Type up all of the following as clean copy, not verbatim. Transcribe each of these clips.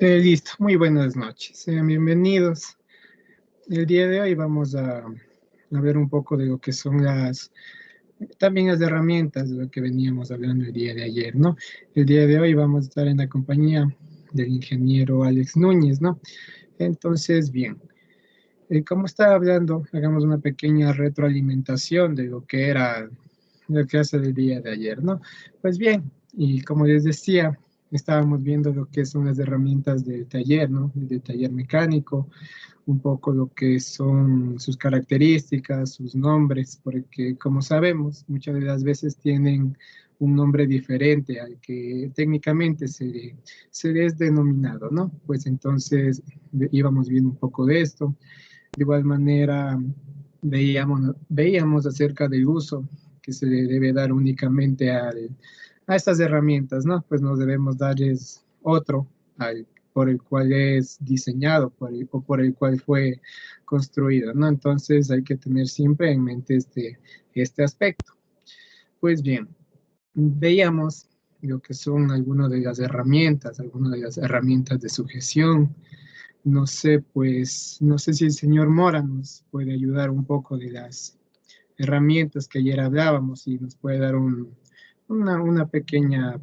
Listo, muy buenas noches, sean bienvenidos. El día de hoy vamos a ver un poco de lo que son también las herramientas de lo que veníamos hablando el día de ayer, ¿no? El día de hoy vamos a estar en la compañía del ingeniero Alex Núñez, ¿no? Entonces, bien, como estaba hablando, hagamos una pequeña retroalimentación de lo que era la clase del día de ayer, ¿no? Pues bien, y como les decía, estábamos viendo lo que son las herramientas del taller, ¿no? Del taller mecánico, un poco lo que son sus características, sus nombres, porque como sabemos, muchas de las veces tienen un nombre diferente al que técnicamente se les denominado, ¿no? Pues entonces íbamos viendo un poco de esto. De igual manera, veíamos acerca del uso que se le debe dar únicamente a estas herramientas, ¿no? Pues no debemos darles otro por el cual es diseñado o por el cual fue construido, ¿no? Entonces hay que tener siempre en mente este aspecto. Pues bien, veíamos lo que son algunas de las herramientas de sujeción. No sé, pues, no sé si el señor Mora nos puede ayudar un poco de las herramientas que ayer hablábamos y nos puede dar una pequeña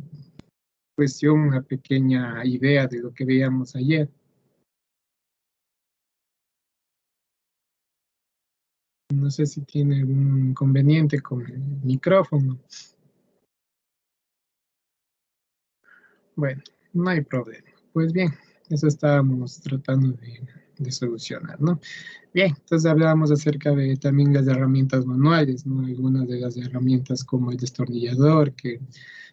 cuestión, una pequeña idea de lo que veíamos ayer. No sé si tiene algún inconveniente con el micrófono. Bueno, no hay problema. Pues bien, eso estábamos tratando de solucionar, ¿no? Bien, entonces hablábamos acerca de también las herramientas manuales, ¿no? Algunas de las herramientas como el destornillador, que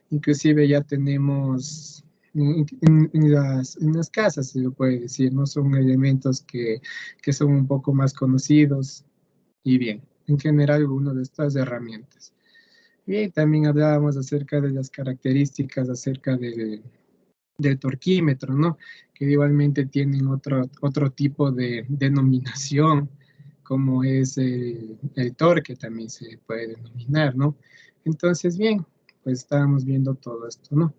inclusive ya tenemos en las casas, se lo puede decir, ¿no? Son elementos que son un poco más conocidos y bien, en general, algunas de estas herramientas. Y también hablábamos acerca de las características, acerca del torquímetro, ¿no? Que igualmente tienen otro tipo de denominación, como es el torque, también se puede denominar, ¿no? Entonces, bien, pues estábamos viendo todo esto, ¿no?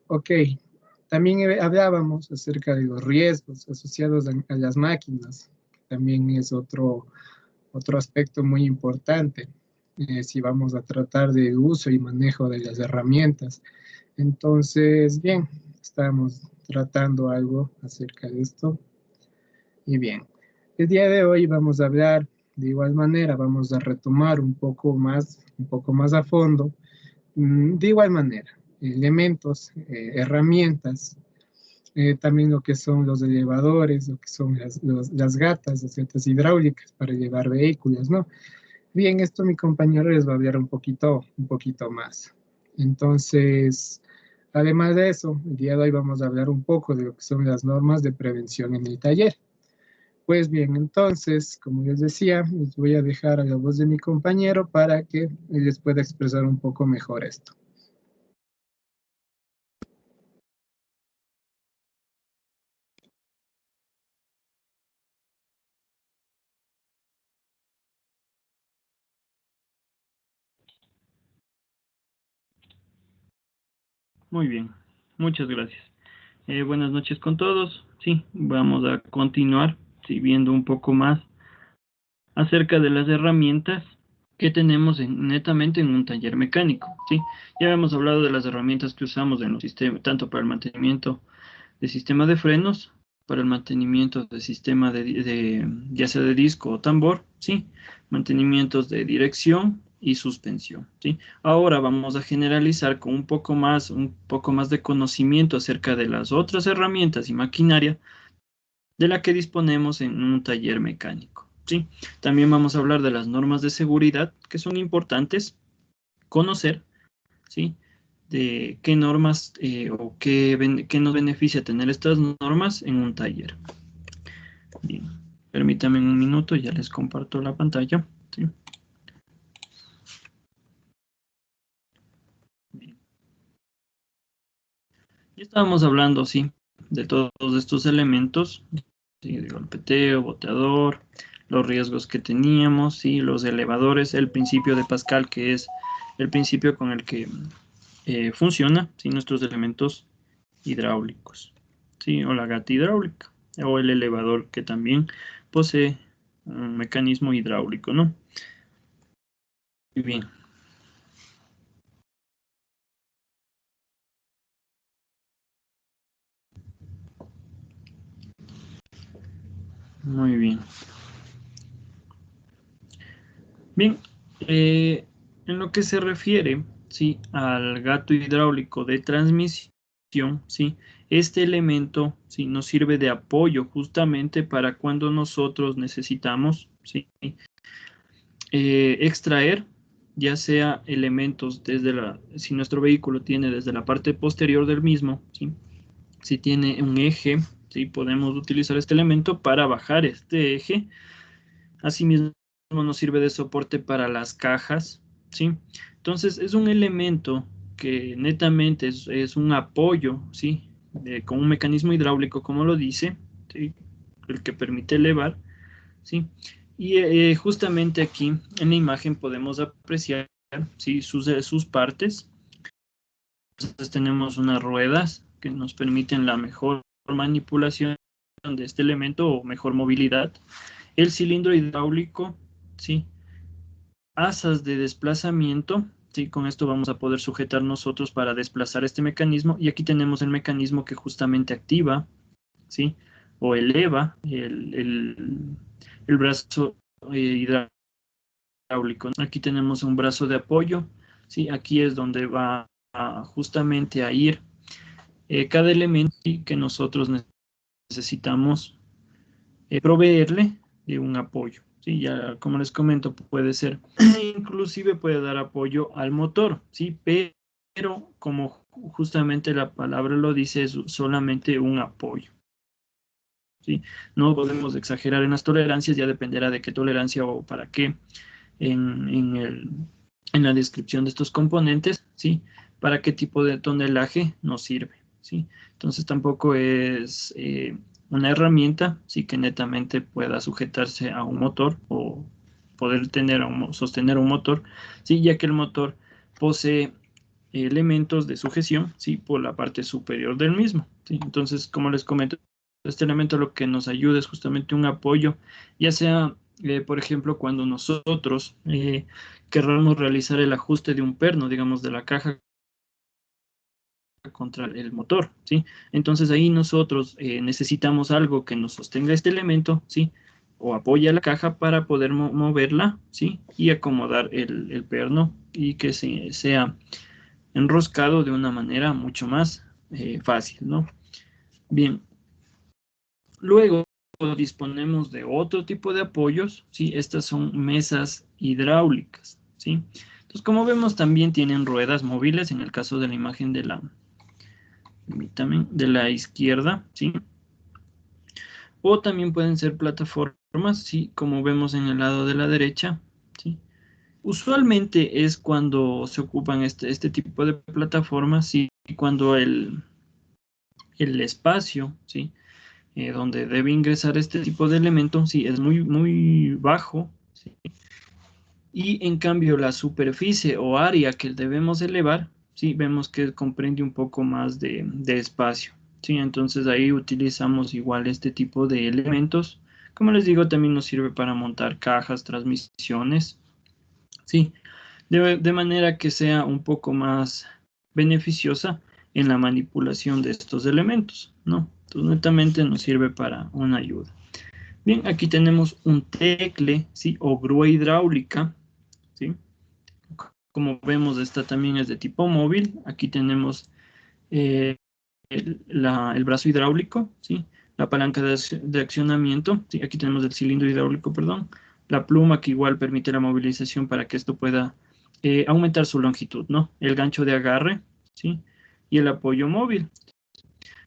Ok, también hablábamos acerca de los riesgos asociados a las máquinas, que también es otro aspecto muy importante, si vamos a tratar del uso y manejo de las herramientas. Entonces, bien, estamos tratando algo acerca de esto. Y bien, el día de hoy vamos a hablar de igual manera, vamos a retomar un poco más a fondo, de igual manera, elementos, herramientas, también lo que son los elevadores, lo que son las gatas, las gatas hidráulicas para llevar vehículos, ¿no? Bien, esto mi compañero les va a hablar un poquito más. Entonces, además de eso, el día de hoy vamos a hablar un poco de lo que son las normas de prevención en el taller. Pues bien, entonces, como les decía, les voy a dejar a la voz de mi compañero para que él les pueda expresar un poco mejor esto. Muy bien, muchas gracias. Buenas noches con todos. Sí, vamos a continuar, sí, viendo un poco más acerca de las herramientas que tenemos netamente en un taller mecánico. Sí, ya hemos hablado de las herramientas que usamos en los sistemas, tanto para el mantenimiento de sistema de frenos, para el mantenimiento de sistema ya sea de disco o tambor, sí, mantenimientos de dirección y suspensión, sí. Ahora vamos a generalizar con un poco más de conocimiento acerca de las otras herramientas y maquinaria de la que disponemos en un taller mecánico, sí. También vamos a hablar de las normas de seguridad que son importantes conocer, sí, de qué normas qué nos beneficia tener estas normas en un taller. Bien, permítanme un minuto, ya les comparto la pantalla. ¿Sí? Bien. Ya estábamos hablando, sí, de todos estos elementos, ¿sí? De golpeteo, boteador, los riesgos que teníamos, ¿sí? Los elevadores, el principio de Pascal, que es el principio con el que funciona, ¿sí? Nuestros elementos hidráulicos. ¿sí? O la gata hidráulica, o el elevador que también posee un mecanismo hidráulico, ¿no? Muy bien. Muy bien. Bien, en lo que se refiere, ¿sí? Al gato hidráulico de transmisión, ¿sí? Este elemento, ¿sí? Nos sirve de apoyo justamente para cuando nosotros necesitamos, ¿sí? Extraer, ya sea elementos si nuestro vehículo tiene desde la parte posterior del mismo, ¿sí? Si tiene un eje, ¿sí? Podemos utilizar este elemento para bajar este eje. Asimismo, nos sirve de soporte para las cajas, ¿sí? Entonces, es un elemento que netamente es un apoyo, ¿sí? Con un mecanismo hidráulico, como lo dice, ¿sí? El que permite elevar, ¿sí? Y justamente aquí en la imagen podemos apreciar, ¿sí? sus partes. Entonces tenemos unas ruedas que nos permiten la mejor manipulación de este elemento o mejor movilidad. El cilindro hidráulico, ¿sí? Asas de desplazamiento, ¿sí? Con esto vamos a poder sujetar nosotros para desplazar este mecanismo. Y aquí tenemos el mecanismo que justamente activa, ¿sí? O eleva el brazo hidráulico. Aquí tenemos un brazo de apoyo, ¿sí? Aquí es donde va justamente a ir cada elemento que nosotros necesitamos proveerle de un apoyo. ¿Sí? Ya como les comento, puede ser, inclusive puede dar apoyo al motor, ¿sí? Pero como justamente la palabra lo dice, es solamente un apoyo. ¿Sí? No podemos exagerar en las tolerancias, ya dependerá de qué tolerancia o para qué en la descripción de estos componentes, ¿sí? Para qué tipo de tonelaje nos sirve, ¿sí? Entonces tampoco es una herramienta, sí, que netamente pueda sujetarse a un motor o poder sostener un motor, ¿sí? Ya que el motor posee elementos de sujeción, ¿sí? Por la parte superior del mismo, ¿sí? Entonces, como les comento, este elemento lo que nos ayuda es justamente un apoyo, ya sea, por ejemplo, cuando nosotros querramos realizar el ajuste de un perno, digamos, de la caja contra el motor, ¿sí? Entonces ahí nosotros necesitamos algo que nos sostenga este elemento, ¿sí? O apoya la caja para poder moverla, ¿sí? Y acomodar el perno y que sea enroscado de una manera mucho más fácil, ¿no? Bien, luego disponemos de otro tipo de apoyos, ¿sí? Estas son mesas hidráulicas, ¿sí? Entonces, como vemos, también tienen ruedas móviles en el caso de la imagen de la izquierda, ¿sí? O también pueden ser plataformas, ¿sí? Como vemos en el lado de la derecha, ¿sí? Usualmente es cuando se ocupan este tipo de plataformas, ¿sí? Cuando el espacio, ¿sí? Donde debe ingresar este tipo de elementos, sí, es muy, muy bajo, ¿sí? Y en cambio la superficie o área que debemos elevar, sí, vemos que comprende un poco más de espacio, ¿sí? Entonces ahí utilizamos igual este tipo de elementos. Como les digo, también nos sirve para montar cajas, transmisiones, ¿sí? De manera que sea un poco más beneficiosa en la manipulación de estos elementos, ¿no? Entonces, netamente nos sirve para una ayuda. Bien, aquí tenemos un tecle, ¿sí? O grúa hidráulica, ¿sí? Como vemos, esta también es de tipo móvil. Aquí tenemos eh, el brazo hidráulico, ¿sí? La palanca de accionamiento, ¿sí? Aquí tenemos el cilindro hidráulico, perdón. La pluma que igual permite la movilización para que esto pueda aumentar su longitud, ¿no? El gancho de agarre, ¿sí? Y el apoyo móvil.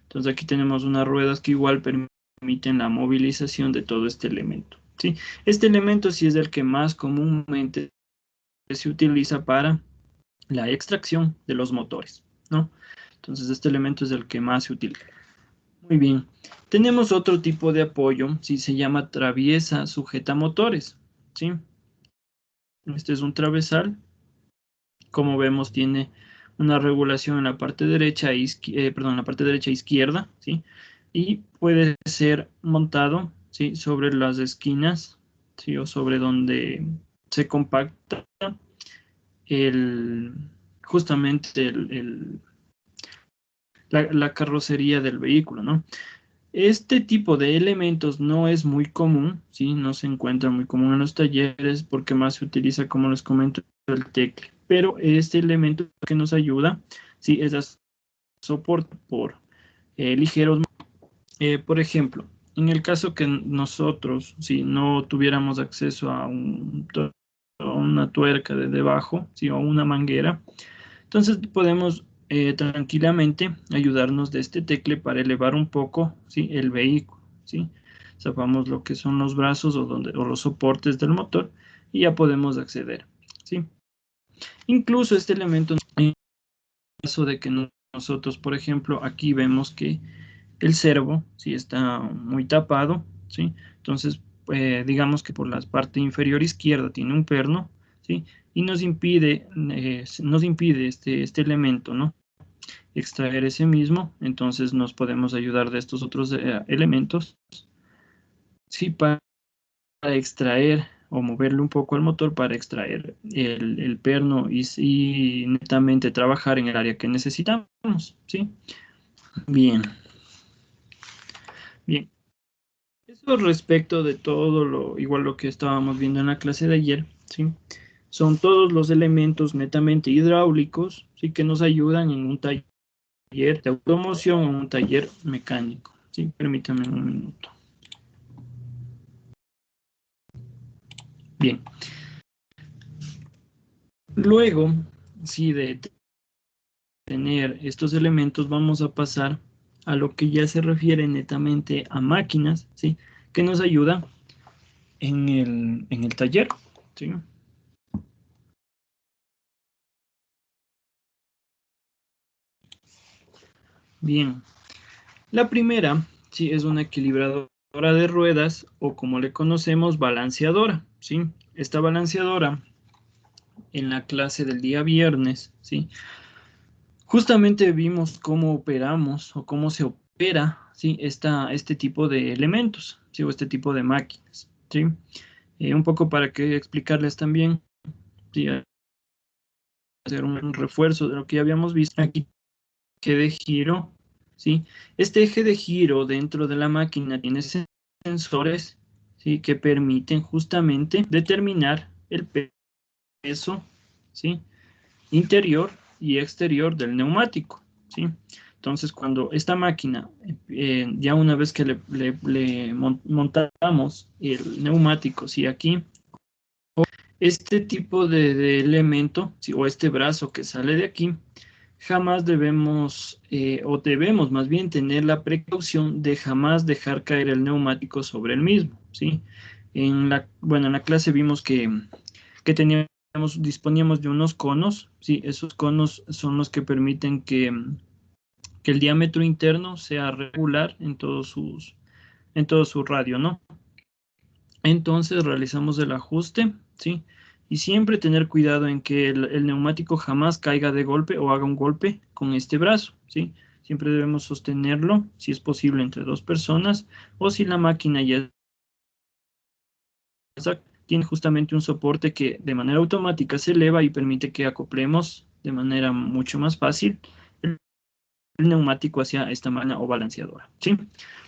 Entonces aquí tenemos unas ruedas que igual permiten la movilización de todo este elemento, ¿sí? Este elemento sí es el que más comúnmente se utiliza para la extracción de los motores, ¿no? Entonces este elemento es el que más se utiliza. Muy bien. Tenemos otro tipo de apoyo, ¿sí? Se llama traviesa sujeta motores, ¿sí? Este es un travesal. Como vemos, tiene una regulación en la parte derecha, perdón, en la parte derecha e izquierda, ¿sí? y puede ser montado, ¿sí? Sobre las esquinas, ¿sí? O sobre donde se compacta el, justamente la carrocería del vehículo, ¿no? Este tipo de elementos no es muy común, ¿sí? No se encuentra muy común en los talleres porque más se utiliza, como les comento, el tecle. Pero este elemento que nos ayuda, ¿sí? Es a soporte por ligeros. Por ejemplo, en el caso que nosotros, si no tuviéramos acceso a a una tuerca de debajo, ¿sí? O una manguera, entonces podemos tranquilamente ayudarnos de este tecle para elevar un poco, ¿sí? El vehículo, ¿sí? Zapamos lo que son los brazos o los soportes del motor y ya podemos acceder, ¿sí? Incluso este elemento, en caso de que nosotros, por ejemplo, aquí vemos que el servo, ¿sí? Está muy tapado, ¿sí? Entonces, digamos que por la parte inferior izquierda tiene un perno, ¿sí? Y nos impide este elemento, ¿no? Extraer ese mismo, entonces nos podemos ayudar de estos otros elementos, sí, para extraer o moverle un poco al motor para extraer el perno y netamente trabajar en el área que necesitamos, ¿sí? Bien, bien. Eso respecto de todo igual lo que estábamos viendo en la clase de ayer, ¿sí? Son todos los elementos netamente hidráulicos, ¿sí? Que nos ayudan en un taller de automoción o un taller mecánico, ¿sí? Permítame un minuto. Bien. Luego, sí, de tener estos elementos, vamos a pasar a lo que ya se refiere netamente a máquinas, ¿sí? Que nos ayuda en el taller, ¿sí? Bien. La primera, sí, es una equilibradora de ruedas o como le conocemos, balanceadora, ¿sí? Esta balanceadora en la clase del día viernes, ¿sí? Justamente vimos cómo operamos o cómo se opera, ¿sí? Este tipo de elementos, ¿sí? O este tipo de máquinas, ¿sí? Un poco para que explicarles también, ¿sí? Hacer un refuerzo de lo que ya habíamos visto aquí, eje de giro, ¿sí? Este eje de giro dentro de la máquina tiene sensores, ¿sí? Que permiten justamente determinar el peso, ¿sí? Interior y exterior del neumático, ¿sí? Entonces, cuando esta máquina, ya una vez que le montamos el neumático, ¿sí? Aquí, este tipo de elemento, ¿sí? O este brazo que sale de aquí, jamás debemos, o debemos más bien tener la precaución de jamás dejar caer el neumático sobre el mismo, ¿sí? Bueno, en la clase vimos que disponíamos de unos conos, ¿sí? Esos conos son los que permiten que el diámetro interno sea regular en todo su radio, ¿no? Entonces realizamos el ajuste, ¿sí? Y siempre tener cuidado en que el neumático jamás caiga de golpe o haga un golpe con este brazo, ¿sí? Siempre debemos sostenerlo, si es posible, entre dos personas, o si la máquina ya tiene justamente un soporte que de manera automática se eleva y permite que acoplemos de manera mucho más fácil el neumático hacia esta máquina o balanceadora, ¿sí?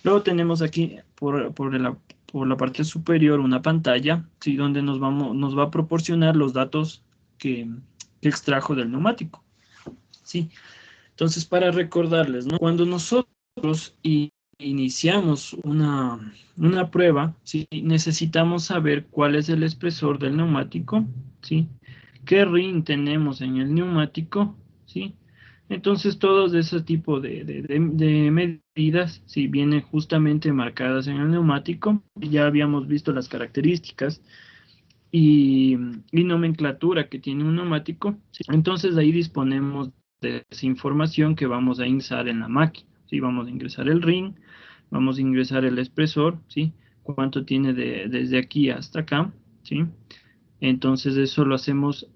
Luego tenemos aquí por la parte superior una pantalla, ¿sí? Donde nos va a proporcionar los datos que extrajo del neumático, ¿sí? Entonces, para recordarles, ¿no? Cuando nosotros iniciamos una prueba, ¿sí? Necesitamos saber cuál es el espesor del neumático, ¿sí? ¿Qué rin tenemos en el neumático? ¿Sí? Entonces, todos ese tipo de medidas, si vienen justamente marcadas en el neumático, ya habíamos visto las características y, y nomenclatura que tiene un neumático, ¿sí? Entonces, ahí disponemos de esa información que vamos a ingresar en la máquina, ¿sí? Vamos a ingresar el ring, vamos a ingresar el espesor, ¿sí? Cuánto tiene desde aquí hasta acá, ¿sí? Entonces eso lo hacemos,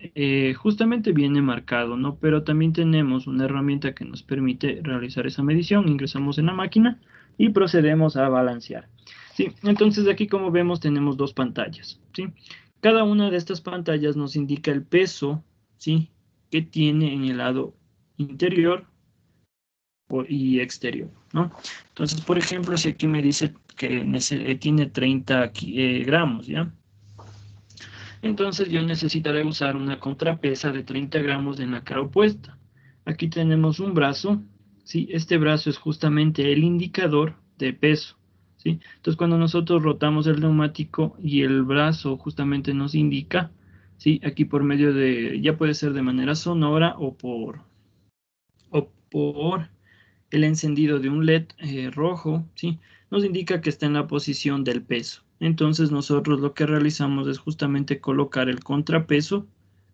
justamente viene marcado, ¿no? Pero también tenemos una herramienta que nos permite realizar esa medición. Ingresamos en la máquina, y procedemos a balancear. ¿Sí? Entonces aquí, como vemos, tenemos dos pantallas. ¿Sí? Cada una de estas pantallas nos indica el peso, ¿sí?, que tiene en el lado interior y exterior, ¿no? Entonces, por ejemplo, si aquí me dice que tiene 30 gramos, ¿ya? Entonces yo necesitaré usar una contrapesa de 30 gramos en la cara opuesta. Aquí tenemos un brazo, ¿sí? Este brazo es justamente el indicador de peso, ¿sí? Entonces cuando nosotros rotamos el neumático y el brazo justamente nos indica, ¿sí? Aquí por medio de, ya puede ser de manera sonora o por el encendido de un LED rojo, ¿sí?, nos indica que está en la posición del peso. Entonces nosotros lo que realizamos es justamente colocar el contrapeso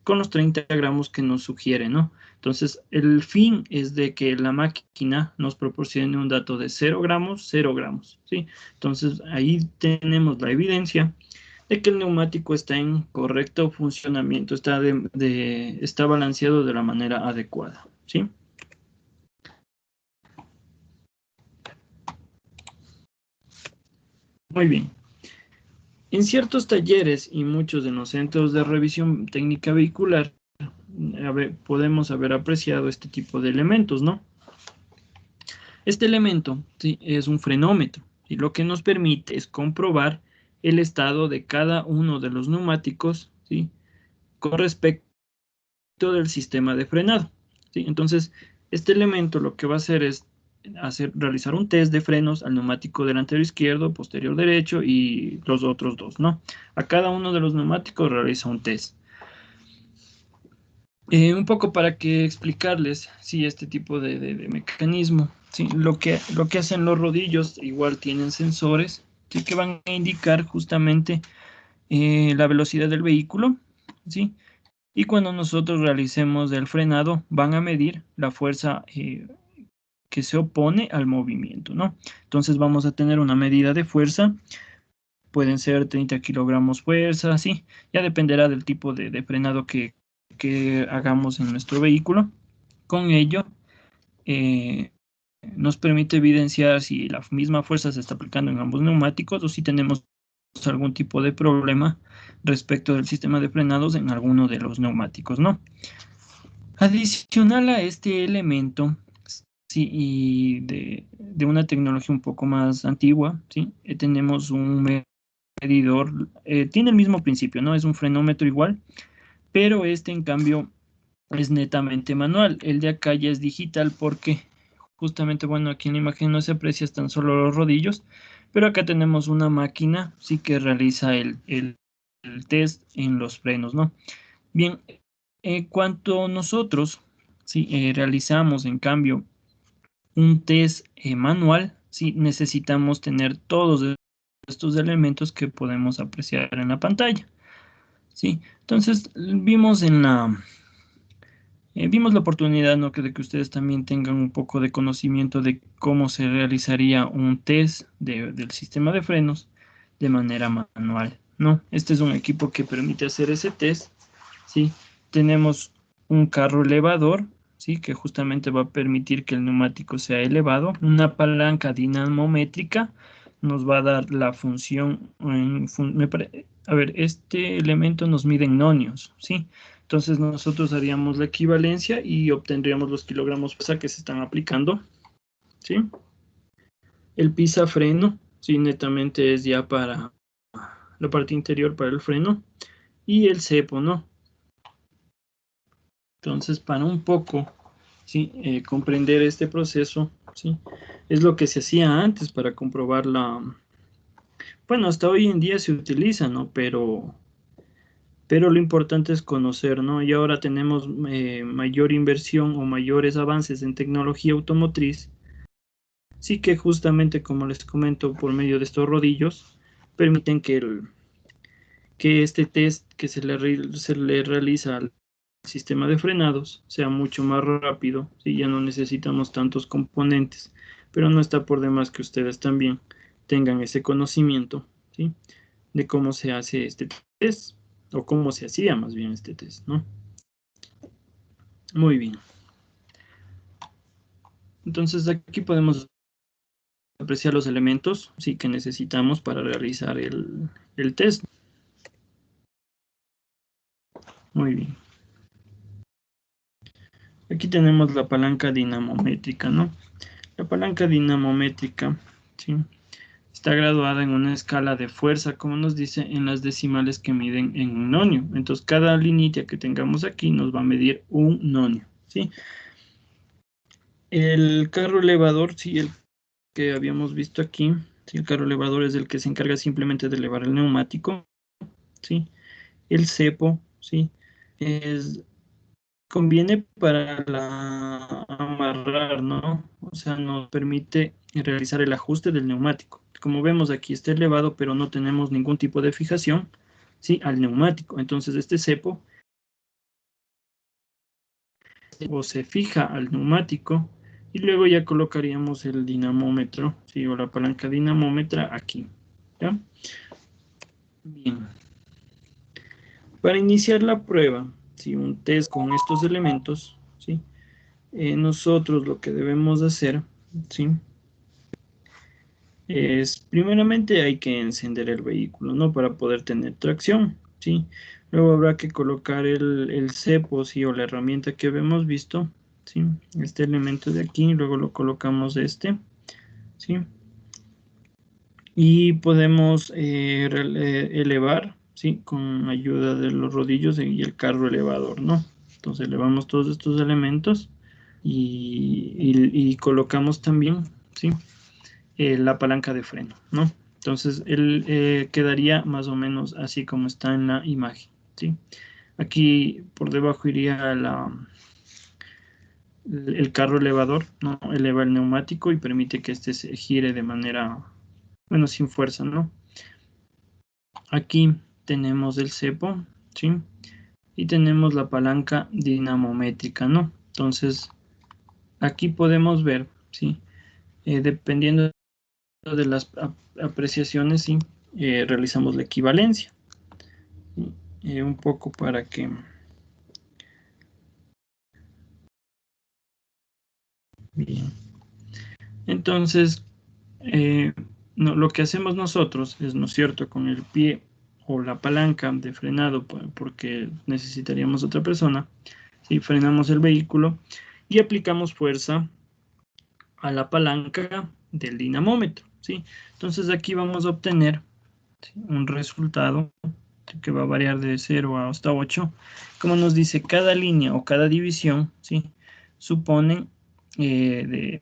con los 30 gramos que nos sugiere, ¿no? Entonces el fin es de que la máquina nos proporcione un dato de 0 gramos, ¿sí? Entonces ahí tenemos la evidencia de que el neumático está en correcto funcionamiento, está balanceado de la manera adecuada, ¿sí? Muy bien. En ciertos talleres y muchos de los centros de revisión técnica vehicular, podemos haber apreciado este tipo de elementos, ¿no? Este elemento, ¿sí?, es un frenómetro y lo que nos permite es comprobar el estado de cada uno de los neumáticos, ¿sí?, con respecto del sistema de frenado, ¿sí? Entonces, este elemento lo que va a hacer es realizar un test de frenos al neumático delantero izquierdo, posterior derecho y los otros dos, ¿no? A cada uno de los neumáticos realiza un test. Un poco para que explicarles, sí, este tipo de mecanismo, sí, lo que hacen los rodillos, igual tienen sensores, sí, que van a indicar justamente la velocidad del vehículo, sí, y cuando nosotros realicemos el frenado, van a medir la fuerza que se opone al movimiento, ¿no? Entonces vamos a tener una medida de fuerza, pueden ser 30 kilogramos fuerza, sí, ya dependerá del tipo de frenado que hagamos en nuestro vehículo. Con ello, eh, nos permite evidenciar si la misma fuerza se está aplicando en ambos neumáticos o si tenemos algún tipo de problema respecto del sistema de frenados en alguno de los neumáticos, ¿no? Adicional a este elemento, sí, y de una tecnología un poco más antigua, ¿sí? Tenemos un medidor, tiene el mismo principio, ¿no? Es un frenómetro igual, pero este en cambio es netamente manual. El de acá ya es digital porque justamente, bueno, aquí en la imagen no se aprecia, están solo los rodillos, pero acá tenemos una máquina, sí, que realiza el test en los frenos, ¿no? Bien, cuanto nosotros, sí, realizamos en cambio un test manual, sí, necesitamos tener todos estos elementos que podemos apreciar en la pantalla, sí. Entonces vimos la oportunidad, ¿no?, de que ustedes también tengan un poco de conocimiento de cómo se realizaría un test del sistema de frenos de manera manual, ¿no? Este es un equipo que permite hacer ese test, ¿sí? Tenemos un carro elevador, ¿sí?, que justamente va a permitir que el neumático sea elevado. Una palanca dinamométrica nos va a dar la función, a ver, este elemento nos mide en nonios, ¿sí? Entonces nosotros haríamos la equivalencia y obtendríamos los kilogramos fuerza que se están aplicando, ¿sí? El pisafreno, sí, netamente es ya para la parte interior para el freno. Y el cepo, ¿no? Entonces, para un poco, ¿sí?, comprender este proceso, ¿sí?, es lo que se hacía antes para comprobar bueno, hasta hoy en día se utiliza, ¿no? Pero lo importante es conocer, ¿no? Y ahora tenemos mayor inversión o mayores avances en tecnología automotriz, sí, que justamente, como les comento, por medio de estos rodillos, permiten que este test que se le realiza al sistema de frenados sea mucho más rápido, ¿sí? Ya no necesitamos tantos componentes, pero no está por demás que ustedes también tengan ese conocimiento, ¿sí?, de cómo se hace este test, o cómo se hacía más bien este test, ¿no? Muy bien. Entonces aquí podemos apreciar los elementos, sí, que necesitamos para realizar el test. Muy bien. Aquí tenemos la palanca dinamométrica, ¿no? La palanca dinamométrica, ¿sí? Está graduada en una escala de fuerza, como nos dice, en las decimales que miden en un nonio. Entonces, cada línea que tengamos aquí nos va a medir un nonio, ¿sí? El carro elevador, sí, el que habíamos visto aquí, ¿sí? El carro elevador es el que se encarga simplemente de elevar el neumático, ¿sí? El cepo, ¿sí? Conviene para amarrar, ¿no? O sea, nos permite realizar el ajuste del neumático. Como vemos aquí está elevado, pero no tenemos ningún tipo de fijación, ¿sí? Al neumático. Entonces este cepo o se fija al neumático y luego ya colocaríamos el dinamómetro, ¿sí? O la palanca dinamómetra aquí, ¿ya? Bien. Para iniciar la prueba, ¿sí? Un test con estos elementos, ¿sí? Nosotros lo que debemos hacer, ¿sí? Primeramente hay que encender el vehículo, ¿no? Para poder tener tracción, ¿sí? Luego habrá que colocar el cepo, ¿sí? O la herramienta que habíamos visto, ¿sí? Este elemento de aquí, luego lo colocamos ¿sí? Y podemos elevar, ¿sí? Con ayuda de los rodillos y el carro elevador, ¿no? Entonces elevamos todos estos elementos y colocamos también, ¿sí? La palanca de freno, ¿no? Entonces, él quedaría más o menos así como está en la imagen, ¿sí? Aquí por debajo iría el carro elevador, ¿no? Eleva el neumático y permite que este se gire de manera, bueno, sin fuerza, ¿no? Aquí tenemos el cepo, ¿sí? Y tenemos la palanca dinamométrica, ¿no? Entonces, aquí podemos ver, ¿sí? Dependiendo de las apreciaciones, sí, realizamos la equivalencia. Un poco para que... Bien. Entonces, no, lo que hacemos nosotros es, ¿no es cierto?, con el pie o la palanca de frenado, porque necesitaríamos otra persona, ¿sí? Frenamos el vehículo y aplicamos fuerza a la palanca del dinamómetro, ¿sí? Entonces aquí vamos a obtener, ¿sí?, un resultado que va a variar de 0 hasta 8. Como nos dice, cada línea o cada división, ¿sí?, suponen de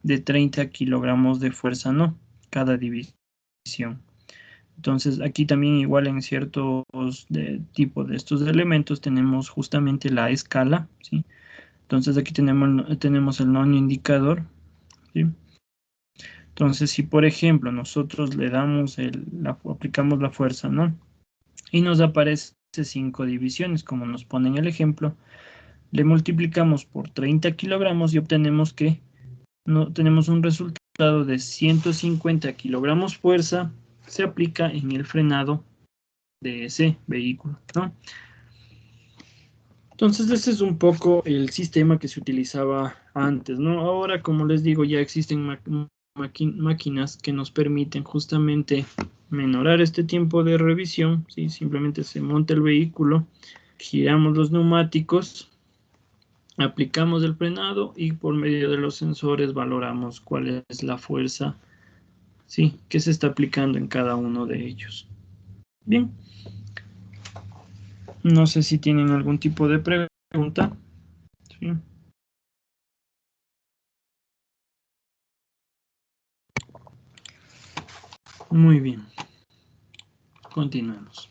30 kilogramos de fuerza, ¿no? Cada división. Entonces, aquí también igual en ciertos tipos de estos elementos tenemos justamente la escala, ¿sí? Entonces aquí tenemos el nonio indicador, ¿sí? Entonces, si por ejemplo nosotros le damos aplicamos la fuerza, ¿no? Y nos aparece 5 divisiones, como nos pone en el ejemplo, le multiplicamos por 30 kilogramos y obtenemos que tenemos un resultado de 150 kilogramos fuerza se aplica en el frenado de ese vehículo, ¿no? Entonces, ese es un poco el sistema que se utilizaba antes, ¿no? Ahora, como les digo, ya existen máquinas que nos permiten justamente menorar este tiempo de revisión, ¿sí? Simplemente se monta el vehículo, giramos los neumáticos, aplicamos el frenado y por medio de los sensores valoramos cuál es la fuerza, ¿sí?, que se está aplicando en cada uno de ellos. Bien. No sé si tienen algún tipo de pregunta. ¿Sí? Muy bien. Continuemos.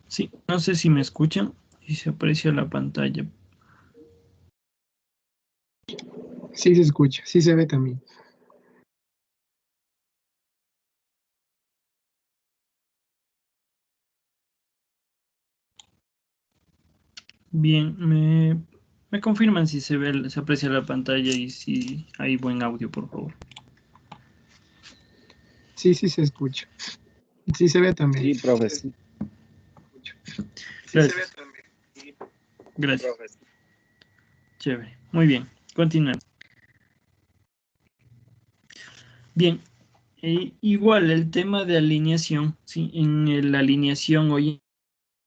Sí, no sé si me escuchan y se aprecia la pantalla. Sí se escucha, sí se ve también. Bien, me confirman si se ve, se aprecia la pantalla y si hay buen audio, por favor. Sí, sí se escucha. Sí se ve también. Sí, profe, sí. Sí se ve Gracias. también. Sí, Gracias. profe. Chévere. Muy bien. Continuemos. Bien. Igual el tema de alineación, ¿sí? La alineación hoy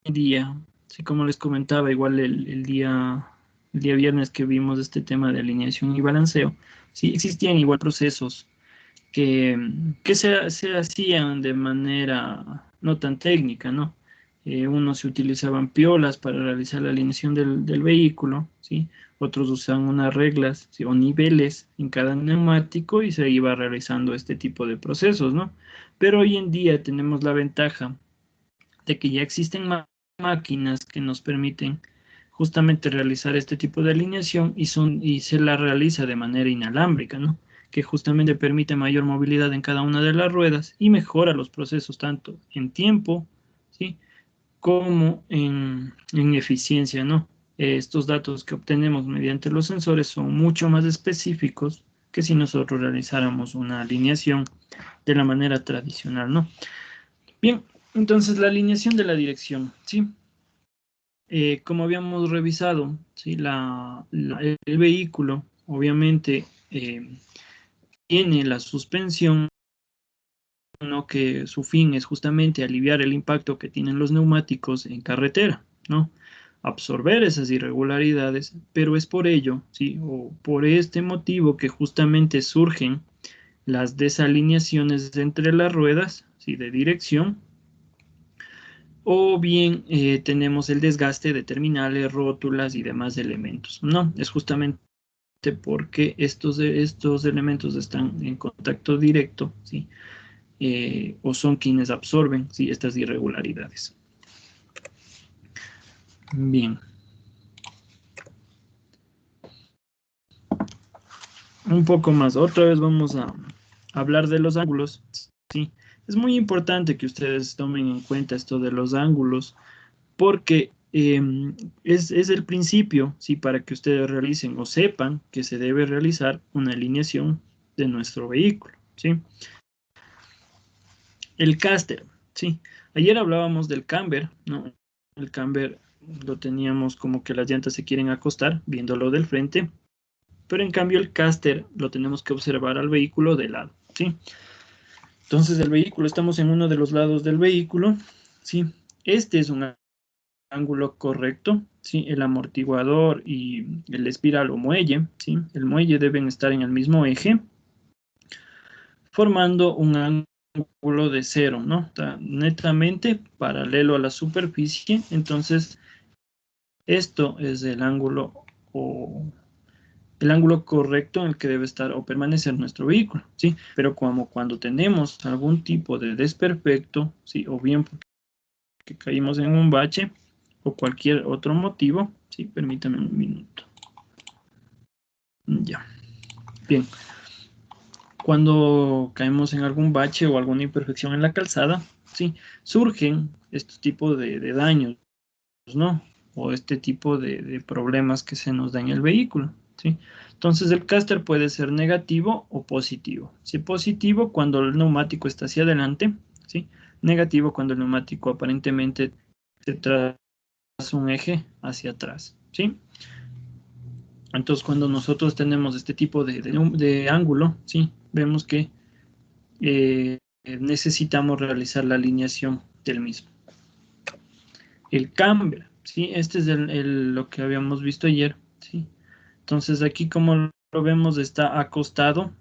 en día, sí, como les comentaba, igual el día viernes que vimos este tema de alineación y balanceo, sí, existían igual procesos que se hacían de manera no tan técnica, ¿no? Unos se utilizaban piolas para realizar la alineación del vehículo, ¿sí? Otros usaban unas reglas, ¿sí? O niveles en cada neumático y se iba realizando este tipo de procesos, ¿no? Pero hoy en día tenemos la ventaja de que ya existen máquinas que nos permiten justamente realizar este tipo de alineación y se la realiza de manera inalámbrica, ¿no? Que justamente permite mayor movilidad en cada una de las ruedas y mejora los procesos tanto en tiempo, ¿sí? Como en eficiencia, ¿no? Estos datos que obtenemos mediante los sensores son mucho más específicos que si nosotros realizáramos una alineación de la manera tradicional, ¿no? Bien, entonces la alineación de la dirección, ¿sí? Como habíamos revisado, ¿sí? El vehículo obviamente tiene la suspensión, ¿no? Que su fin es justamente aliviar el impacto que tienen los neumáticos en carretera, ¿no? Absorber esas irregularidades, pero es por ello, ¿sí? O por este motivo que justamente surgen las desalineaciones entre las ruedas, ¿sí? De dirección, o bien tenemos el desgaste de terminales, rótulas y demás elementos. No, es justamente porque estos elementos están en contacto directo, ¿sí? O son quienes absorben, ¿sí? Estas irregularidades. Bien. Un poco más. Otra vez vamos a hablar de los ángulos, ¿sí? Es muy importante que ustedes tomen en cuenta esto de los ángulos porque es el principio, ¿sí? Para que ustedes realicen o sepan que se debe realizar una alineación de nuestro vehículo, ¿sí? El caster, ¿sí? Ayer hablábamos del camber, ¿no? El camber lo teníamos como que las llantas se quieren acostar, viéndolo del frente, pero en cambio el caster lo tenemos que observar al vehículo de lado, ¿sí? Entonces el vehículo, estamos en uno de los lados del vehículo, ¿sí? Este es un ángulo correcto, ¿sí? El amortiguador y el espiral o muelle, ¿sí? El muelle deben estar en el mismo eje, formando un ángulo de cero, ¿no? Está netamente paralelo a la superficie, entonces esto es o el ángulo correcto en el que debe estar o permanecer nuestro vehículo, ¿sí? Pero como cuando tenemos algún tipo de desperfecto, ¿sí? O bien porque caímos en un bache, o cualquier otro motivo, sí, permítame un minuto. Ya, bien. Cuando caemos en algún bache o alguna imperfección en la calzada, sí, surgen estos tipos de daños, ¿no? O este tipo de problemas que se nos da en el vehículo, ¿sí? Entonces el caster puede ser negativo o positivo. Si positivo cuando el neumático está hacia adelante, ¿sí? Negativo cuando el neumático aparentemente se traza un eje hacia atrás, ¿sí? Entonces, cuando nosotros tenemos este tipo de ángulo, ¿sí? Vemos que necesitamos realizar la alineación del mismo. El camber, ¿sí? Este es lo que habíamos visto ayer, ¿sí? Entonces, aquí como lo vemos está acostado,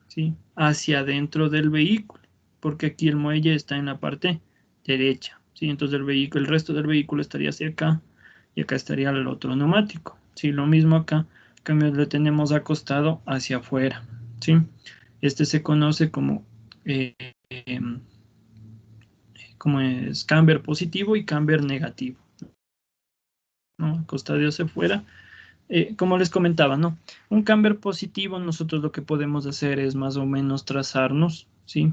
¿sí? Hacia adentro del vehículo, porque aquí el muelle está en la parte derecha, ¿sí? Entonces el resto del vehículo estaría hacia acá y acá estaría el otro neumático, ¿sí? Lo mismo acá, en cambio lo tenemos acostado hacia afuera, ¿sí? Este se conoce eh, em, como es camber positivo y camber negativo, ¿no? Acostado hacia afuera. Como les comentaba, ¿no? Un camber positivo, nosotros lo que podemos hacer es más o menos trazarnos, ¿sí?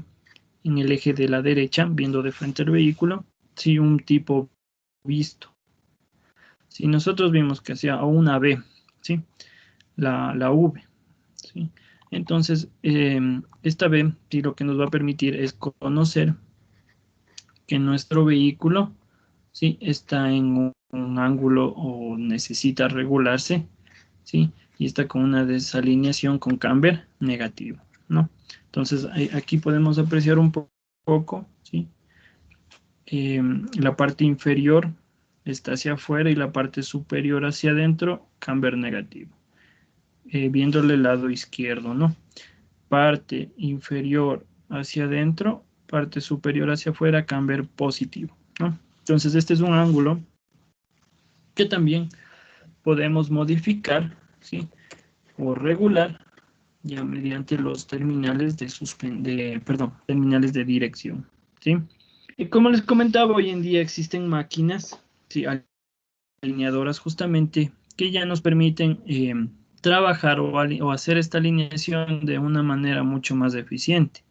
En el eje de la derecha, viendo de frente el vehículo, ¿sí? Un tipo visto, Si nosotros vimos que hacía una B, ¿sí? La V, ¿sí? Entonces, esta B, sí, lo que nos va a permitir es conocer que nuestro vehículo, ¿sí? Está en un ángulo o necesita regularse, ¿sí? Y está con una desalineación con camber negativo, ¿no? Entonces, aquí podemos apreciar un poco, ¿sí? La parte inferior está hacia afuera y la parte superior hacia adentro, camber negativo. Viéndole el lado izquierdo, ¿no? Parte inferior hacia adentro, parte superior hacia afuera, camber positivo, ¿no? Entonces, este es un ángulo que también podemos modificar, ¿sí? O regular ya mediante los terminales terminales de dirección, ¿sí? Y como les comentaba, hoy en día existen máquinas, ¿sí? Alineadoras justamente que ya nos permiten trabajar o hacer esta alineación de una manera mucho más eficiente.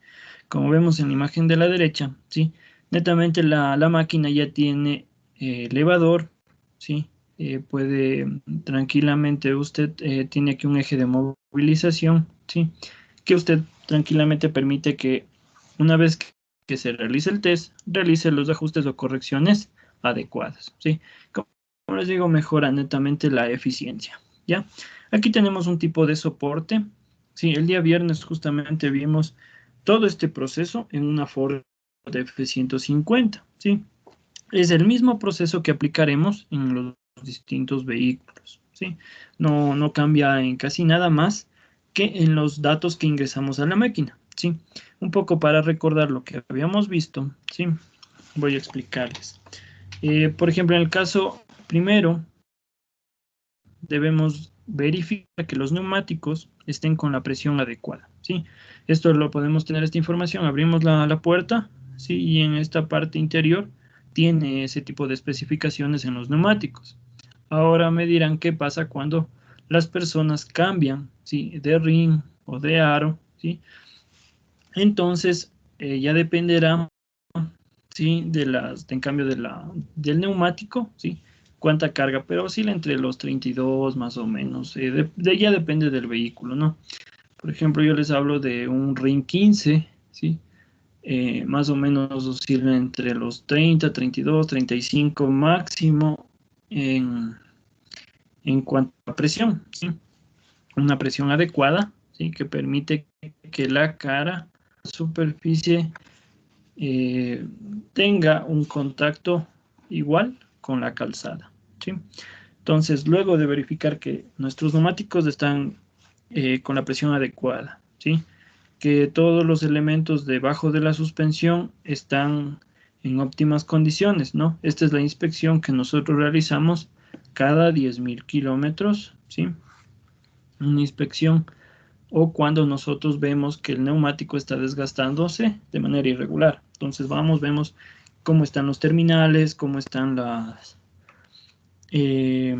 Como vemos en la imagen de la derecha, ¿sí? Netamente la máquina ya tiene elevador, ¿sí? Puede tranquilamente, usted tiene aquí un eje de movilización, ¿sí? Que usted tranquilamente permite que una vez que se realice el test, realice los ajustes o correcciones adecuadas, ¿sí? Como les digo, mejora netamente la eficiencia, ¿ya? Aquí tenemos un tipo de soporte, ¿sí? El día viernes justamente vimos todo este proceso en una Ford F-150, ¿sí? Es el mismo proceso que aplicaremos en los distintos vehículos, ¿sí? No cambia en casi nada más que en los datos que ingresamos a la máquina, ¿sí? Un poco para recordar lo que habíamos visto, ¿sí? Voy a explicarles. Por ejemplo, en el caso primero, debemos verificar que los neumáticos estén con la presión adecuada, ¿sí? Esto lo podemos tener, esta información, abrimos la puerta, ¿sí? Y en esta parte interior tiene ese tipo de especificaciones en los neumáticos. Ahora me dirán qué pasa cuando las personas cambian, ¿sí? De rin o de aro, ¿sí? Entonces, ya dependerá, ¿sí? En cambio del neumático, ¿sí? Cuánta carga, pero oscila entre los 32 más o menos. Ya depende del vehículo, ¿no? Por ejemplo, yo les hablo de un Rin 15, ¿sí? Más o menos oscila entre los 30, 32, 35 máximo en cuanto a presión, ¿sí? Una presión adecuada, ¿sí? Que permite que la cara, superficie, tenga un contacto igual con la calzada, ¿sí? Entonces, luego de verificar que nuestros neumáticos están con la presión adecuada, ¿sí? Que todos los elementos debajo de la suspensión están en óptimas condiciones, ¿no? Esta es la inspección que nosotros realizamos cada 10.000 kilómetros, ¿sí? Una inspección o cuando nosotros vemos que el neumático está desgastándose de manera irregular. Entonces vemos cómo están los terminales, cómo están eh,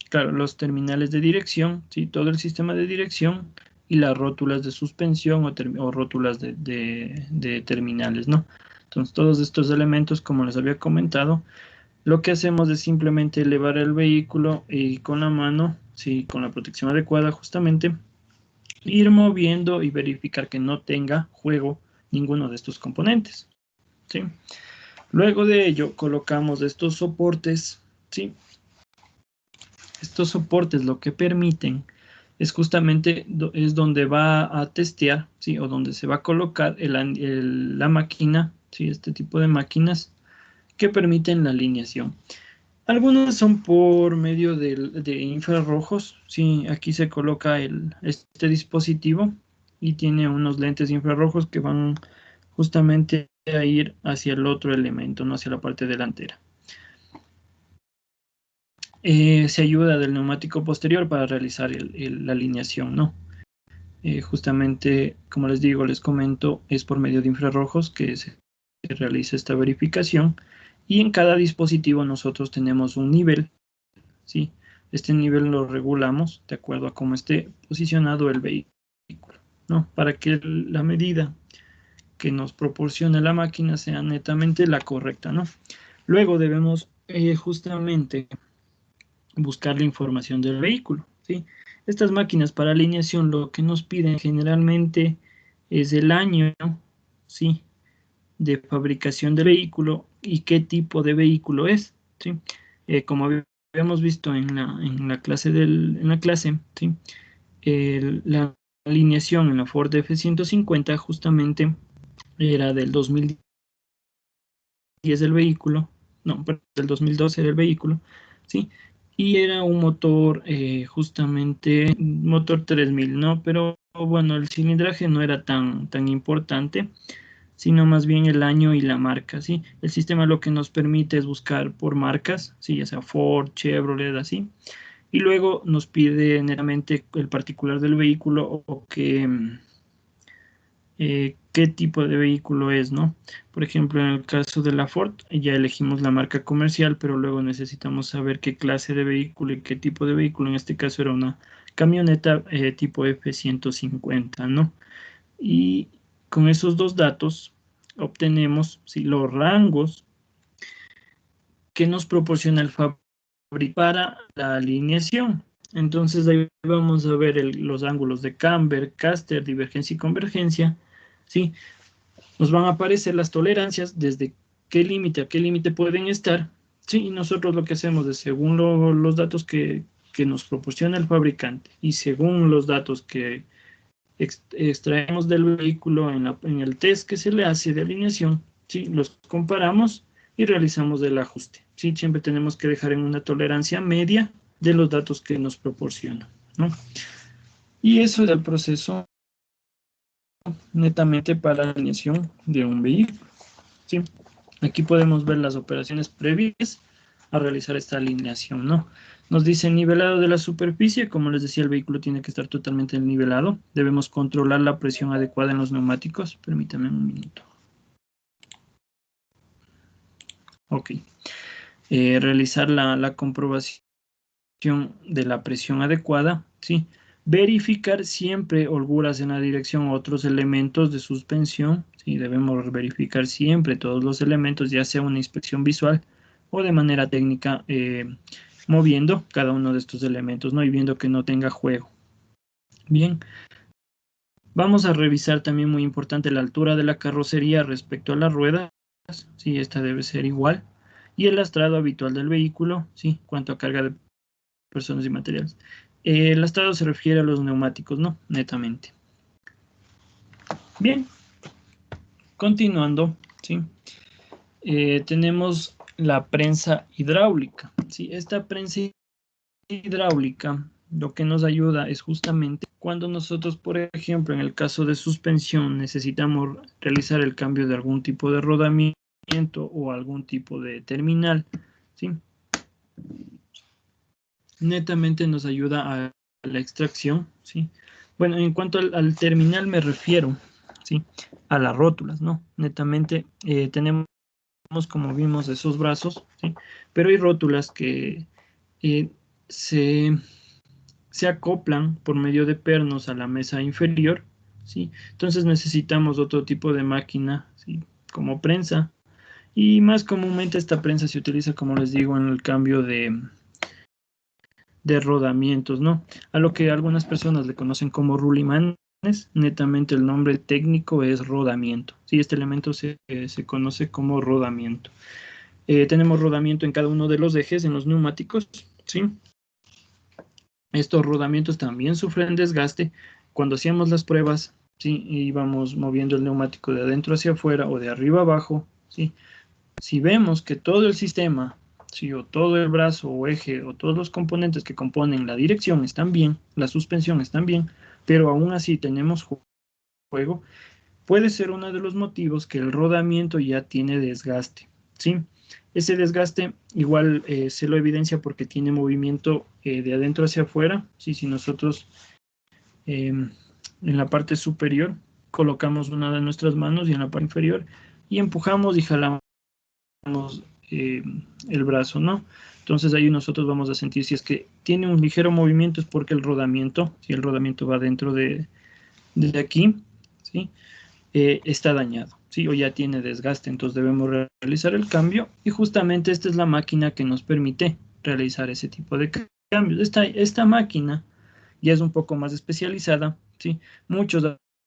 claro, los terminales de dirección, ¿sí? Todo el sistema de dirección y las rótulas de suspensión o rótulas de terminales, ¿no? Entonces todos estos elementos, como les había comentado, lo que hacemos es simplemente elevar el vehículo y con la mano, ¿sí? Con la protección adecuada justamente, ir moviendo y verificar que no tenga juego ninguno de estos componentes, ¿sí? Luego de ello colocamos estos soportes, ¿sí? Estos soportes lo que permiten es justamente es donde va a testear, ¿sí? O donde se va a colocar la máquina, ¿sí? Este tipo de máquinas que permiten la alineación. Algunas son por medio de infrarrojos, ¿sí? Aquí se coloca este dispositivo y tiene unos lentes infrarrojos que van justamente a ir hacia el otro elemento, no hacia la parte delantera. Se ayuda del neumático posterior para realizar la alineación, ¿no? Justamente, como les digo, les comento, es por medio de infrarrojos que se realiza esta verificación y en cada dispositivo nosotros tenemos un nivel, ¿sí? Este nivel lo regulamos de acuerdo a cómo esté posicionado el vehículo, ¿no? Para que la medida que nos proporcione la máquina sea netamente la correcta, ¿no? Luego debemos justamente buscar la información del vehículo, ¿sí? Estas máquinas para alineación lo que nos piden generalmente es el año, ¿sí?, de fabricación del vehículo y qué tipo de vehículo es, ¿sí? Como habíamos visto en la clase, ¿sí?, la alineación en la Ford F-150 justamente era del 2010 el vehículo, no, perdón, del 2012 era el vehículo, ¿sí? Y era un motor, justamente, motor 3000, ¿no? Pero bueno, el cilindraje no era tan importante, sino más bien el año y la marca, ¿sí? El sistema lo que nos permite es buscar por marcas, ¿sí? Ya sea Ford, Chevrolet, así. Y luego nos pide netamente el particular del vehículo o qué tipo de vehículo es, ¿no? Por ejemplo, en el caso de la Ford, ya elegimos la marca comercial, pero luego necesitamos saber qué clase de vehículo y qué tipo de vehículo. En este caso era una camioneta tipo F-150, ¿no? Y con esos dos datos obtenemos, ¿sí?, los rangos que nos proporciona el fabricante para la alineación. Entonces ahí vamos a ver los ángulos de camber, caster, divergencia y convergencia, ¿sí? Nos van a aparecer las tolerancias, desde qué límite a qué límite pueden estar, ¿sí? Y nosotros lo que hacemos es, según los datos que nos proporciona el fabricante y según los datos que extraemos del vehículo en el test que se le hace de alineación, ¿sí?, los comparamos y realizamos el ajuste, ¿sí? Siempre tenemos que dejar en una tolerancia media de los datos que nos proporciona, ¿no? Y eso es el proceso netamente para la alineación de un vehículo, ¿sí? Aquí podemos ver las operaciones previas a realizar esta alineación, ¿no? Nos dice nivelado de la superficie. Como les decía, el vehículo tiene que estar totalmente nivelado. Debemos controlar la presión adecuada en los neumáticos. Permítame un minuto. Ok. Realizar la comprobación de la presión adecuada, ¿sí? Verificar siempre holguras en la dirección, otros elementos de suspensión, ¿sí? Debemos verificar siempre todos los elementos, ya sea una inspección visual o de manera técnica, moviendo cada uno de estos elementos, ¿no? Y viendo que no tenga juego. Bien, vamos a revisar también, muy importante, la altura de la carrocería respecto a las ruedas, ¿sí? Esta debe ser igual. Y el lastrado habitual del vehículo, ¿sí? Cuanto a carga de personas y materiales. El lastrado se refiere a los neumáticos, ¿no? Netamente. Bien, continuando, ¿sí? Tenemos la prensa hidráulica, ¿sí? Esta prensa hidráulica lo que nos ayuda es justamente cuando nosotros, por ejemplo, en el caso de suspensión, necesitamos realizar el cambio de algún tipo de rodamiento o algún tipo de terminal, ¿sí? Netamente nos ayuda a la extracción, ¿sí? Bueno, en cuanto al terminal me refiero, ¿sí?, a las rótulas, ¿no? Netamente tenemos, como vimos, esos brazos, ¿sí? Pero hay rótulas que eh, se acoplan por medio de pernos a la mesa inferior, ¿sí? Entonces necesitamos otro tipo de máquina, ¿sí?, como prensa. Y más comúnmente esta prensa se utiliza, como les digo, en el cambio de rodamientos, ¿no? A lo que algunas personas le conocen como rulimanes. Netamente el nombre técnico es rodamiento. Sí, este elemento se conoce como rodamiento. Tenemos rodamiento en cada uno de los ejes, en los neumáticos, ¿sí? Estos rodamientos también sufren desgaste. Cuando hacíamos las pruebas, ¿sí?, íbamos moviendo el neumático de adentro hacia afuera o de arriba abajo, ¿sí? Si vemos que todo el sistema, ¿sí?, o todo el brazo o eje o todos los componentes que componen la dirección están bien, la suspensión están bien, pero aún así tenemos juego, puede ser uno de los motivos que el rodamiento ya tiene desgaste, ¿sí? Ese desgaste igual se lo evidencia porque tiene movimiento de adentro hacia afuera, ¿sí? Si nosotros en la parte superior colocamos una de nuestras manos y en la parte inferior y empujamos y jalamos el brazo, ¿no? Entonces ahí nosotros vamos a sentir si es que tiene un ligero movimiento es porque el rodamiento, si el rodamiento va dentro de aquí, ¿sí?, está dañado, ¿sí?, o ya tiene desgaste. Entonces debemos realizar el cambio y justamente esta es la máquina que nos permite realizar ese tipo de cambios. Esta máquina ya es un poco más especializada, ¿sí? Muchos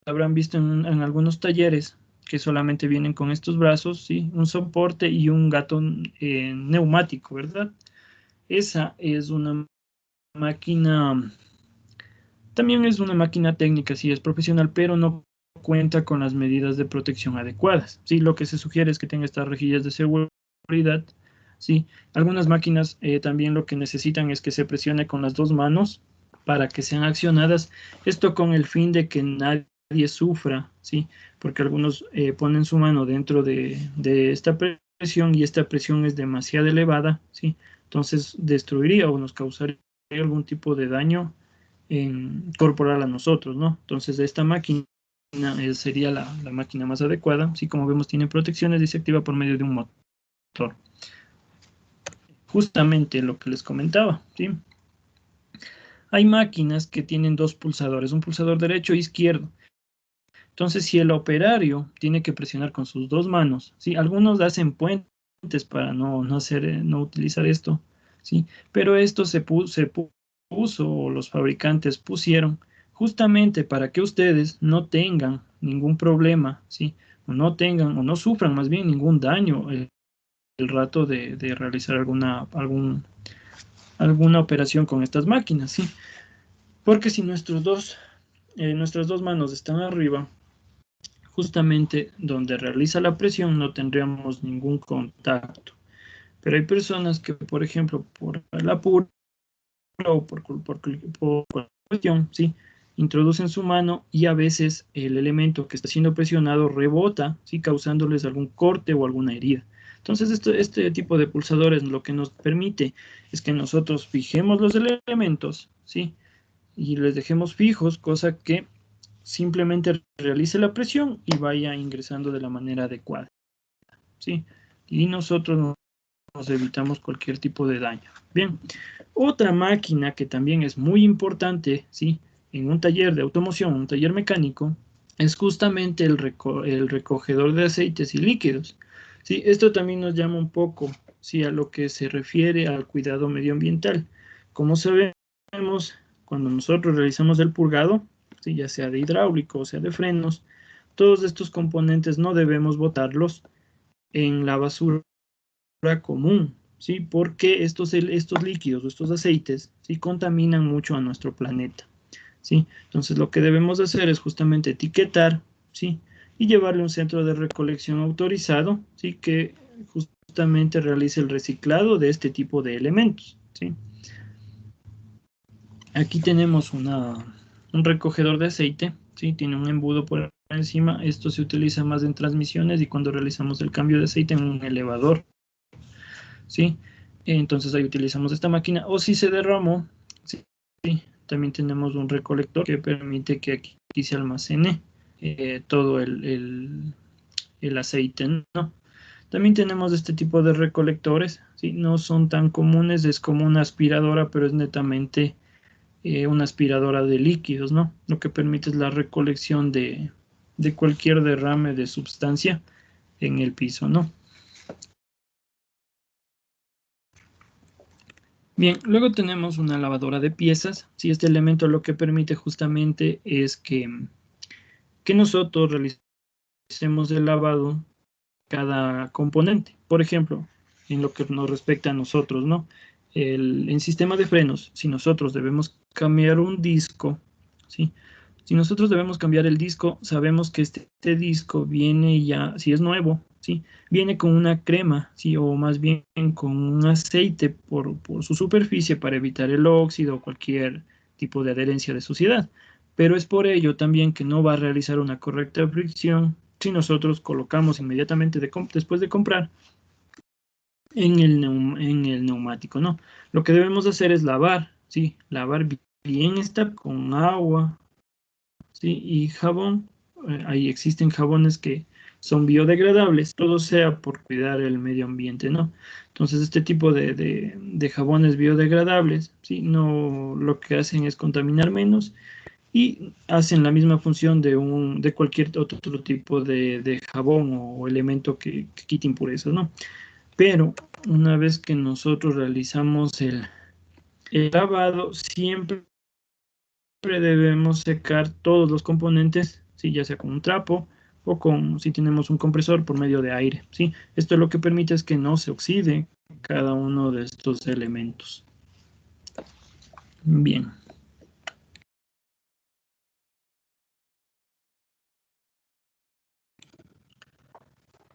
habrán visto en algunos talleres que solamente vienen con estos brazos, ¿sí? Un soporte y un gato neumático, ¿verdad? Esa es una máquina, también es una máquina técnica, sí es profesional, pero no cuenta con las medidas de protección adecuadas, ¿sí? Lo que se sugiere es que tenga estas rejillas de seguridad, ¿sí? Algunas máquinas también lo que necesitan es que se presione con las dos manos para que sean accionadas, esto con el fin de que nadie sufra, ¿sí? Porque algunos ponen su mano dentro de esta presión y esta presión es demasiado elevada, ¿sí? Entonces destruiría o nos causaría algún tipo de daño corporal a nosotros, ¿no? Entonces esta máquina sería la máquina más adecuada, ¿sí? Como vemos tiene protecciones y se activa por medio de un motor. Justamente lo que les comentaba, ¿sí? Hay máquinas que tienen dos pulsadores, un pulsador derecho e izquierdo. Entonces, si el operario tiene que presionar con sus dos manos, ¿sí? Algunos hacen puentes para no utilizar esto, ¿sí? Pero esto se puso, o los fabricantes pusieron, justamente para que ustedes no tengan ningún problema, ¿sí? O no tengan, o no sufran más bien ningún daño el rato de realizar alguna operación con estas máquinas, ¿sí? Porque si nuestras dos manos están arriba, justamente donde realiza la presión no tendríamos ningún contacto. Pero hay personas que, por ejemplo, por el apuro o por cuestión, ¿sí? Introducen su mano y a veces el elemento que está siendo presionado rebota, ¿sí? Causándoles algún corte o alguna herida. Entonces, este tipo de pulsadores lo que nos permite es que nosotros fijemos los elementos, ¿sí? Y les dejemos fijos, cosa que simplemente realice la presión y vaya ingresando de la manera adecuada, ¿sí? Y nosotros nos evitamos cualquier tipo de daño. Bien, otra máquina que también es muy importante, ¿sí? En un taller de automoción, un taller mecánico, es justamente el recogedor de aceites y líquidos, ¿sí? Esto también nos llama un poco, ¿sí? A lo que se refiere al cuidado medioambiental. Como sabemos, cuando nosotros realizamos el purgado, ¿sí? Ya sea de hidráulico o sea de frenos, todos estos componentes no debemos botarlos en la basura común, ¿sí? Porque estos líquidos, estos aceites, ¿sí? Contaminan mucho a nuestro planeta, ¿sí? Entonces lo que debemos hacer es justamente etiquetar, ¿sí? Y llevarle a un centro de recolección autorizado, ¿sí? Que justamente realice el reciclado de este tipo de elementos, ¿sí? Aquí tenemos un recogedor de aceite, ¿sí? Tiene un embudo por encima. Esto se utiliza más en transmisiones y cuando realizamos el cambio de aceite en un elevador, ¿sí? Entonces ahí utilizamos esta máquina. O si se derramó, ¿sí? También tenemos un recolector que permite que aquí se almacene todo el aceite, ¿no? También tenemos este tipo de recolectores, ¿sí? No son tan comunes, es como una aspiradora, pero es netamente una aspiradora de líquidos, ¿no? Lo que permite es la recolección de cualquier derrame de sustancia en el piso, ¿no? Bien, luego tenemos una lavadora de piezas. Sí, este elemento lo que permite justamente es que nosotros realicemos el lavado cada componente. Por ejemplo, en lo que nos respecta a nosotros, ¿no? En sistema de frenos, si nosotros debemos cambiar un disco, ¿sí? Si nosotros debemos cambiar el disco, sabemos que este disco viene ya, si es nuevo, ¿sí? Viene con una crema, ¿sí? O más bien con un aceite por su superficie para evitar el óxido o cualquier tipo de adherencia de suciedad. Pero es por ello también que no va a realizar una correcta fricción si nosotros colocamos inmediatamente después de comprar en el neumático, ¿no? Lo que debemos hacer es lavar, ¿sí? Lavar bien esta con agua, ¿sí? Y jabón. Ahí existen jabones que son biodegradables, todo sea por cuidar el medio ambiente, ¿no? Entonces, este tipo de jabones biodegradables, ¿sí? No, lo que hacen es contaminar menos y hacen la misma función de cualquier otro tipo de jabón o elemento que quite impurezas, ¿no? Pero una vez que nosotros realizamos el lavado, siempre debemos secar todos los componentes, ¿sí? Ya sea con un trapo o si tenemos un compresor por medio de aire, ¿sí? Esto lo que permite es que no se oxide cada uno de estos elementos. Bien.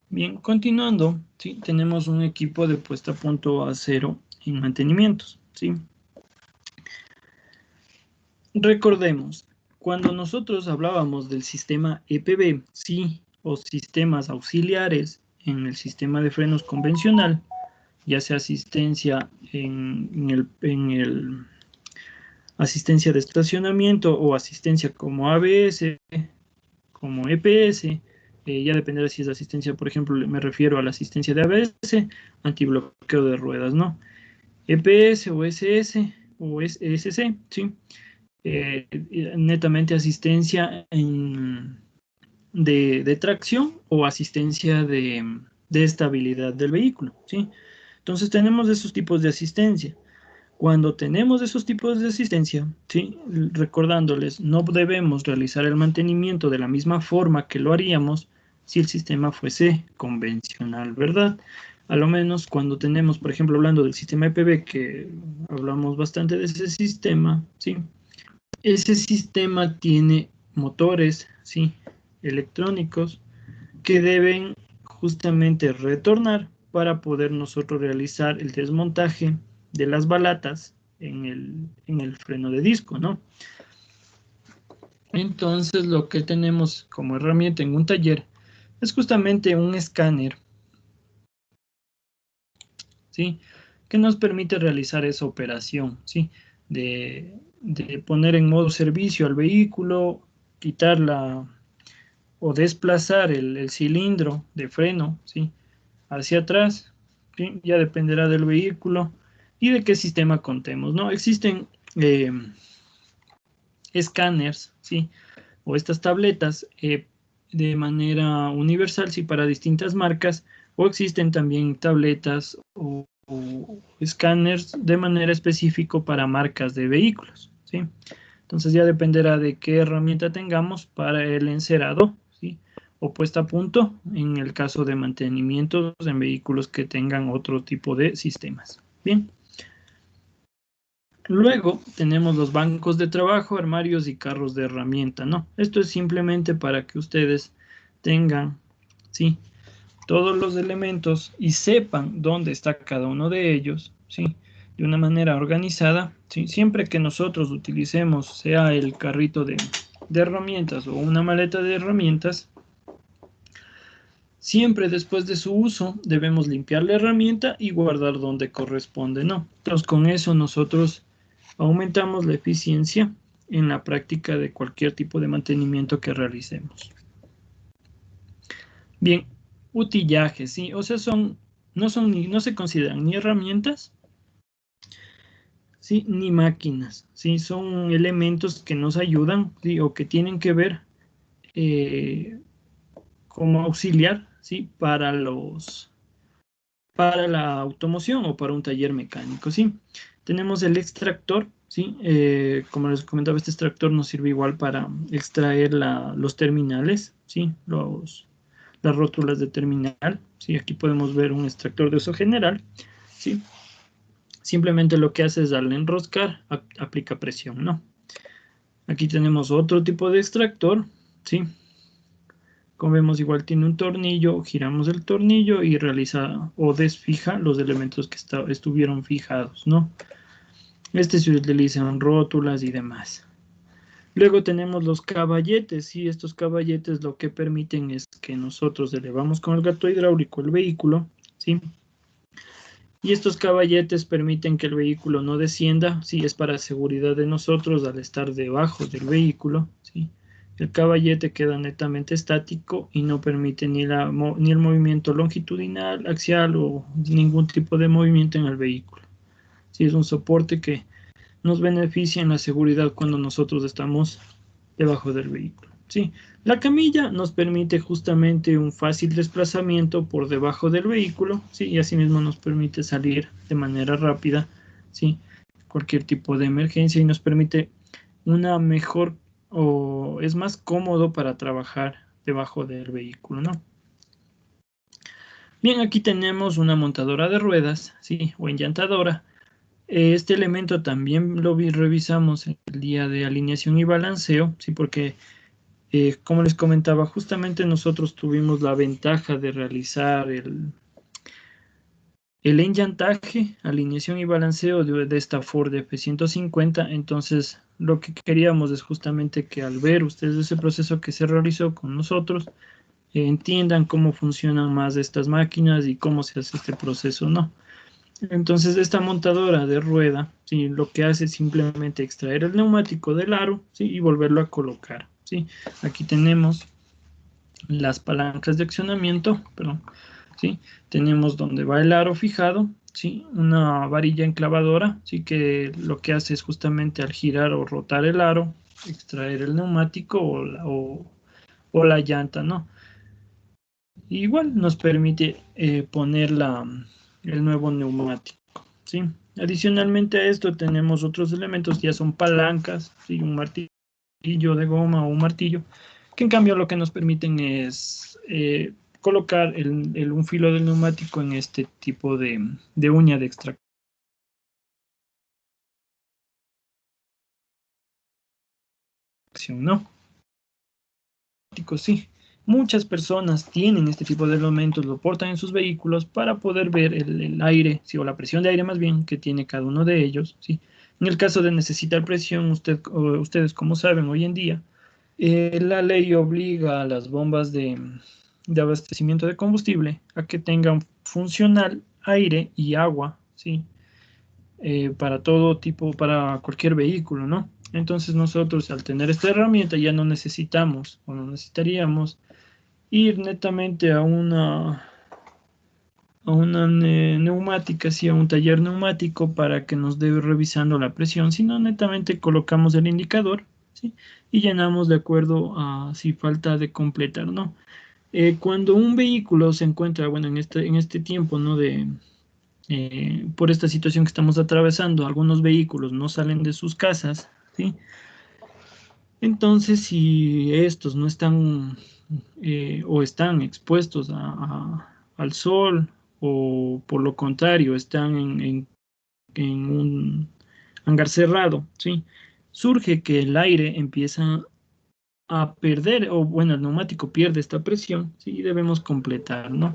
Bien, continuando, ¿sí? Tenemos un equipo de puesta a punto a cero en mantenimientos, ¿sí? Recordemos, cuando nosotros hablábamos del sistema EPB, sí, o sistemas auxiliares en el sistema de frenos convencional, ya sea asistencia asistencia de estacionamiento o asistencia como ABS, como EPS, ya dependerá si es asistencia, por ejemplo, me refiero a la asistencia de ABS, antibloqueo de ruedas, ¿no? EPS o SS o SC, ¿sí? Netamente asistencia de tracción o asistencia de estabilidad del vehículo, ¿sí? Entonces tenemos esos tipos de asistencia. Cuando tenemos esos tipos de asistencia, ¿sí? Recordándoles, no debemos realizar el mantenimiento de la misma forma que lo haríamos si el sistema fuese convencional, ¿verdad? A lo menos cuando tenemos, por ejemplo, hablando del sistema EPB, que hablamos bastante de ese sistema, ¿sí? Ese sistema tiene motores, ¿sí? Electrónicos que deben justamente retornar para poder nosotros realizar el desmontaje de las balatas en el freno de disco, ¿no? Entonces lo que tenemos como herramienta en un taller es justamente un escáner, ¿sí? Que nos permite realizar esa operación, ¿sí? De poner en modo servicio al vehículo, quitar o desplazar el cilindro de freno, ¿sí? Hacia atrás, ¿sí? Ya dependerá del vehículo y de qué sistema contemos, ¿no? Existen escáneres, ¿sí? O estas tabletas de manera universal, sí, para distintas marcas, o existen también tabletas o escáneres de manera específica para marcas de vehículos, ¿sí? Entonces ya dependerá de qué herramienta tengamos para el encerado, ¿sí? O puesta a punto en el caso de mantenimientos en vehículos que tengan otro tipo de sistemas. Bien. Luego tenemos los bancos de trabajo, armarios y carros de herramienta, ¿no? Esto es simplemente para que ustedes tengan, ¿sí? Todos los elementos y sepan dónde está cada uno de ellos, ¿sí? De una manera organizada, ¿sí? Siempre que nosotros utilicemos, sea el carrito de herramientas o una maleta de herramientas, siempre después de su uso debemos limpiar la herramienta y guardar donde corresponde, ¿no? Entonces con eso nosotros aumentamos la eficiencia en la práctica de cualquier tipo de mantenimiento que realicemos. Bien, utillajes, ¿sí? O sea, no se consideran ni herramientas, ¿sí? Ni máquinas, ¿sí? Son elementos que nos ayudan, ¿sí? O que tienen que ver como auxiliar, ¿sí? Para la automoción o para un taller mecánico, ¿sí? Tenemos el extractor, ¿sí? Como les comentaba, este extractor nos sirve igual para extraer los terminales, ¿sí? Las rótulas de terminal, ¿sí? Aquí podemos ver un extractor de uso general, ¿sí? Simplemente lo que hace es darle a enroscar, aplica presión, ¿no? Aquí tenemos otro tipo de extractor, ¿sí? Como vemos, igual tiene un tornillo, giramos el tornillo y realiza o desfija los elementos que estuvieron fijados, ¿no? Este se utiliza en rótulas y demás. Luego tenemos los caballetes, y estos caballetes lo que permiten es que nosotros elevamos con el gato hidráulico el vehículo, ¿sí? Y estos caballetes permiten que el vehículo no descienda, ¿sí? Es para seguridad de nosotros al estar debajo del vehículo, ¿sí? El caballete queda netamente estático y no permite ni el movimiento longitudinal, axial o ningún tipo de movimiento en el vehículo. Sí, es un soporte que nos beneficia en la seguridad cuando nosotros estamos debajo del vehículo. ¿sí? La camilla nos permite justamente un fácil desplazamiento por debajo del vehículo, ¿sí? Y asimismo nos permite salir de manera rápida, ¿sí? Cualquier tipo de emergencia y nos permite una mejor o es más cómodo para trabajar debajo del vehículo, ¿no? Bien, aquí tenemos una montadora de ruedas, ¿sí? O enllantadora. Este elemento también lo revisamos el día de alineación y balanceo, ¿sí? Porque como les comentaba, justamente nosotros tuvimos la ventaja de realizar el enllantaje, alineación y balanceo de esta Ford F-150. Entonces, lo que queríamos es justamente que al ver ustedes ese proceso que se realizó con nosotros, entiendan cómo funcionan más estas máquinas y cómo se hace este proceso, ¿no? Entonces, esta montadora de rueda, ¿sí? Lo que hace es simplemente extraer el neumático del aro, ¿sí? Y volverlo a colocar, ¿sí? Aquí tenemos las palancas de accionamiento, perdón, ¿sí? Tenemos donde va el aro fijado, ¿sí? Una varilla enclavadora, ¿sí? Que lo que hace es justamente al girar o rotar el aro, extraer el neumático o la llanta, ¿no? Igual nos permite poner el nuevo neumático, ¿sí? Adicionalmente a esto tenemos otros elementos, ya son palancas, ¿sí? Un martillo de goma o un martillo, que en cambio lo que nos permiten es colocar un filo del neumático en este tipo de uña de extracción, ¿no? Sí, muchas personas tienen este tipo de elementos, lo portan en sus vehículos para poder ver el aire, ¿sí? O la presión de aire más bien que tiene cada uno de ellos, ¿sí? En el caso de necesitar presión, ustedes como saben hoy en día, la ley obliga a las bombas de abastecimiento de combustible a que tengan funcional aire y agua, ¿sí? Para todo tipo, para cualquier vehículo, ¿no? Entonces nosotros al tener esta herramienta ya no necesitamos o no necesitaríamos ir netamente a una neumática, sí, a un taller neumático para que nos dé revisando la presión, sino netamente colocamos el indicador, ¿sí? Y llenamos de acuerdo a si falta de completar, ¿no? Cuando un vehículo se encuentra, bueno, en este tiempo, ¿no? Por esta situación que estamos atravesando, algunos vehículos no salen de sus casas, ¿sí? Entonces, si estos no están o están expuestos al sol o por lo contrario están en un hangar cerrado, ¿sí? Surge que el aire empieza a perder, o bueno, el neumático pierde esta presión, ¿sí? Y debemos completar, ¿no?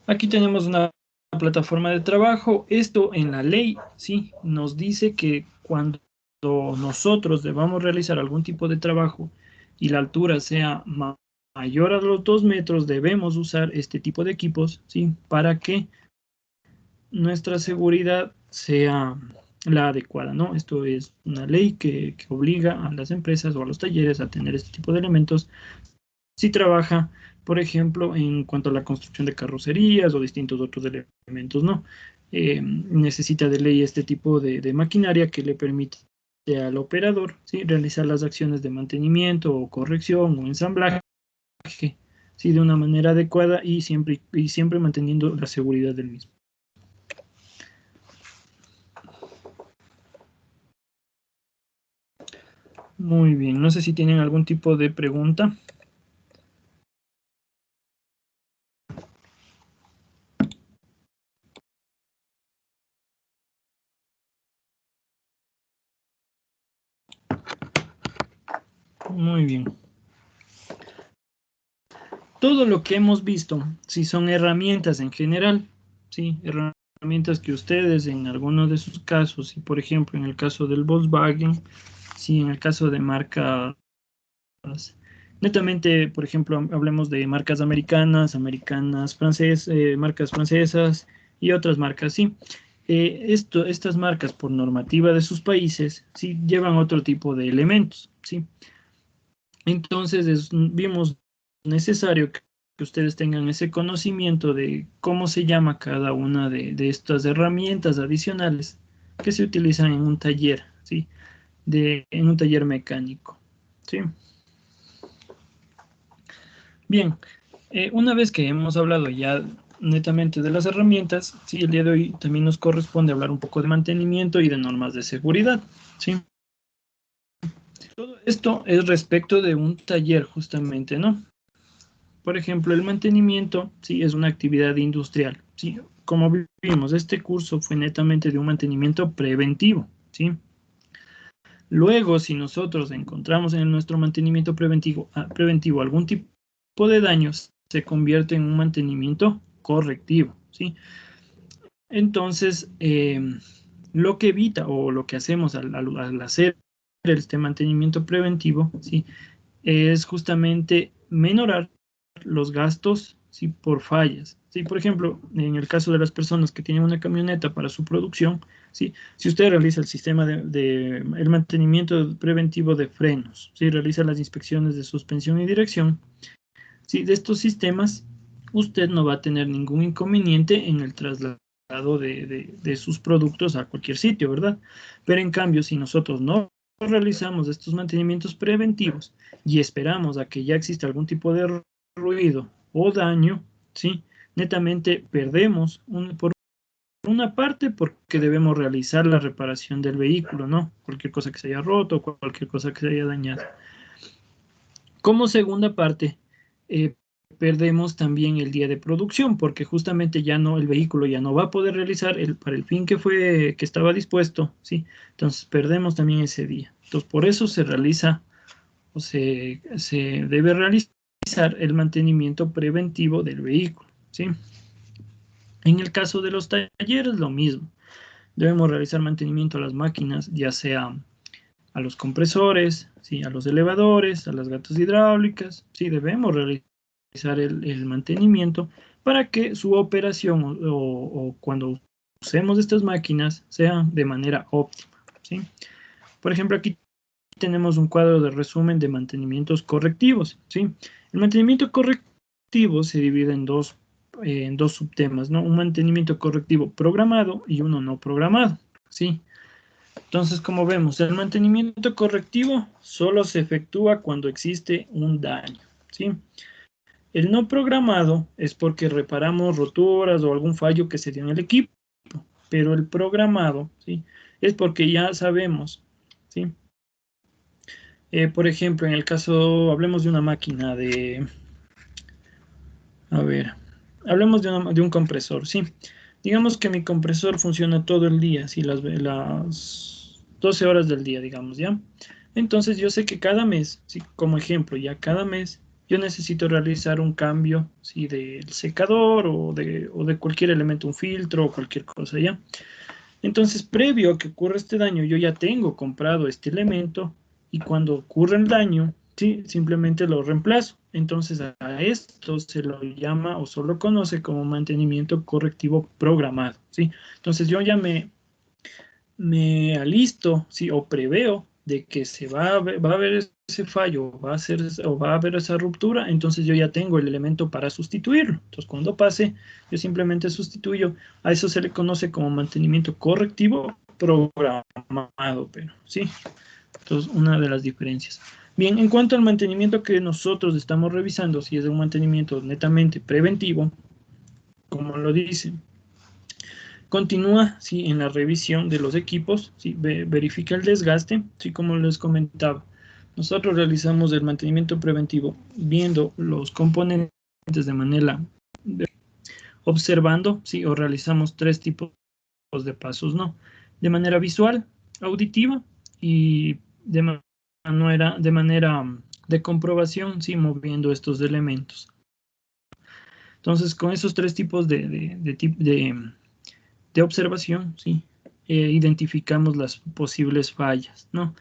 Aquí tenemos una plataforma de trabajo. Esto en la ley, ¿sí? Nos dice que cuando nosotros debamos realizar algún tipo de trabajo y la altura sea mayor a los 2 metros, debemos usar este tipo de equipos, ¿sí? Para que nuestra seguridad sea la adecuada, ¿no? Esto es una ley que obliga a las empresas o a los talleres a tener este tipo de elementos si trabaja, por ejemplo, en cuanto a la construcción de carrocerías o distintos otros elementos, ¿no? Necesita de ley este tipo de maquinaria que le permite al operador, ¿sí? Realizar las acciones de mantenimiento o corrección o ensamblaje, ¿sí? De una manera adecuada y siempre manteniendo la seguridad del mismo. Muy bien, no sé si tienen algún tipo de pregunta. Muy bien. Todo lo que hemos visto, si son herramientas en general, sí, herramientas que ustedes en algunos de sus casos, y por ejemplo en el caso del Volkswagen, sí, en el caso de marcas, netamente, por ejemplo, hablemos de marcas americanas, marcas francesas y otras marcas, sí. Estas marcas, por normativa de sus países, sí, llevan otro tipo de elementos, sí. Entonces, vimos necesario que ustedes tengan ese conocimiento de cómo se llama cada una de estas herramientas adicionales que se utilizan en un taller, ¿sí? en un taller mecánico, ¿sí? Bien, una vez que hemos hablado ya netamente de las herramientas, sí, el día de hoy también nos corresponde hablar un poco de mantenimiento y de normas de seguridad, ¿sí? Todo esto es respecto de un taller justamente, ¿no? Por ejemplo, el mantenimiento, sí, es una actividad industrial, ¿sí? Como vimos, este curso fue netamente de un mantenimiento preventivo, ¿sí? Luego, si nosotros encontramos en nuestro mantenimiento preventivo algún tipo de daños, se convierte en un mantenimiento correctivo, ¿sí? Entonces, lo que evita o lo que hacemos al hacer este mantenimiento preventivo, ¿sí? Es justamente menorar los gastos, ¿sí? Por fallas, ¿sí? Por ejemplo, en el caso de las personas que tienen una camioneta para su producción, ¿sí? Si usted realiza el sistema el mantenimiento preventivo de frenos, ¿sí? Realiza las inspecciones de suspensión y dirección, ¿sí? De estos sistemas, usted no va a tener ningún inconveniente en el traslado de sus productos a cualquier sitio, ¿verdad? Pero en cambio, si nosotros no realizamos estos mantenimientos preventivos y esperamos a que ya exista algún tipo de ruido o daño, ¿sí? Netamente perdemos por una parte porque debemos realizar la reparación del vehículo, ¿no? Cualquier cosa que se haya roto, cualquier cosa que se haya dañado. Como segunda parte, eh, perdemos también el día de producción, porque justamente ya no, el vehículo ya no va a poder realizar para el fin que estaba dispuesto, ¿sí? Entonces perdemos también ese día. Entonces por eso se realiza o se debe realizar el mantenimiento preventivo del vehículo, ¿sí? En el caso de los talleres, lo mismo. Debemos realizar mantenimiento a las máquinas, ya sea a los compresores, ¿sí? A los elevadores, a las gatas hidráulicas, ¿sí? Debemos realizar el mantenimiento para que su operación o cuando usemos estas máquinas sea de manera óptima, ¿sí? Por ejemplo, aquí tenemos un cuadro de resumen de mantenimientos correctivos, ¿sí? El mantenimiento correctivo se divide en dos subtemas, ¿no? Un mantenimiento correctivo programado y uno no programado, ¿sí? Entonces, como vemos, el mantenimiento correctivo solo se efectúa cuando existe un daño, ¿sí? El no programado es porque reparamos roturas o algún fallo que se dio en el equipo, pero el programado, ¿sí? Es porque ya sabemos, ¿sí? Por ejemplo, en el caso, hablemos de una máquina a ver, hablemos de un compresor, ¿sí? Digamos que mi compresor funciona todo el día, ¿sí? Las 12 horas del día, digamos, ¿ya? Entonces yo sé que cada mes, ¿sí? Como ejemplo, ya cada mes yo necesito realizar un cambio, ¿sí? Del secador o de cualquier elemento, un filtro o cualquier cosa, ¿ya? Entonces, previo a que ocurra este daño, yo ya tengo comprado este elemento y cuando ocurre el daño, sí, simplemente lo reemplazo. Entonces, a esto se lo llama o solo conoce como mantenimiento correctivo programado, ¿sí? Entonces, yo ya me alisto, ¿sí? O preveo de que va a haber ese fallo, va a haber esa ruptura, entonces yo ya tengo el elemento para sustituirlo. Entonces, cuando pase, yo simplemente sustituyo. A eso se le conoce como mantenimiento correctivo programado, pero sí. Entonces, una de las diferencias. Bien, en cuanto al mantenimiento que nosotros estamos revisando, si es un mantenimiento netamente preventivo, como lo dice, continúa, sí, en la revisión de los equipos, sí, verifica el desgaste, sí, como les comentaba. Nosotros realizamos el mantenimiento preventivo viendo los componentes de manera, observando, sí, o realizamos tres tipos de pasos, ¿no? De manera visual, auditiva y de manera de comprobación, sí, moviendo estos elementos. Entonces, con esos tres tipos de observación, sí, identificamos las posibles fallas, ¿no?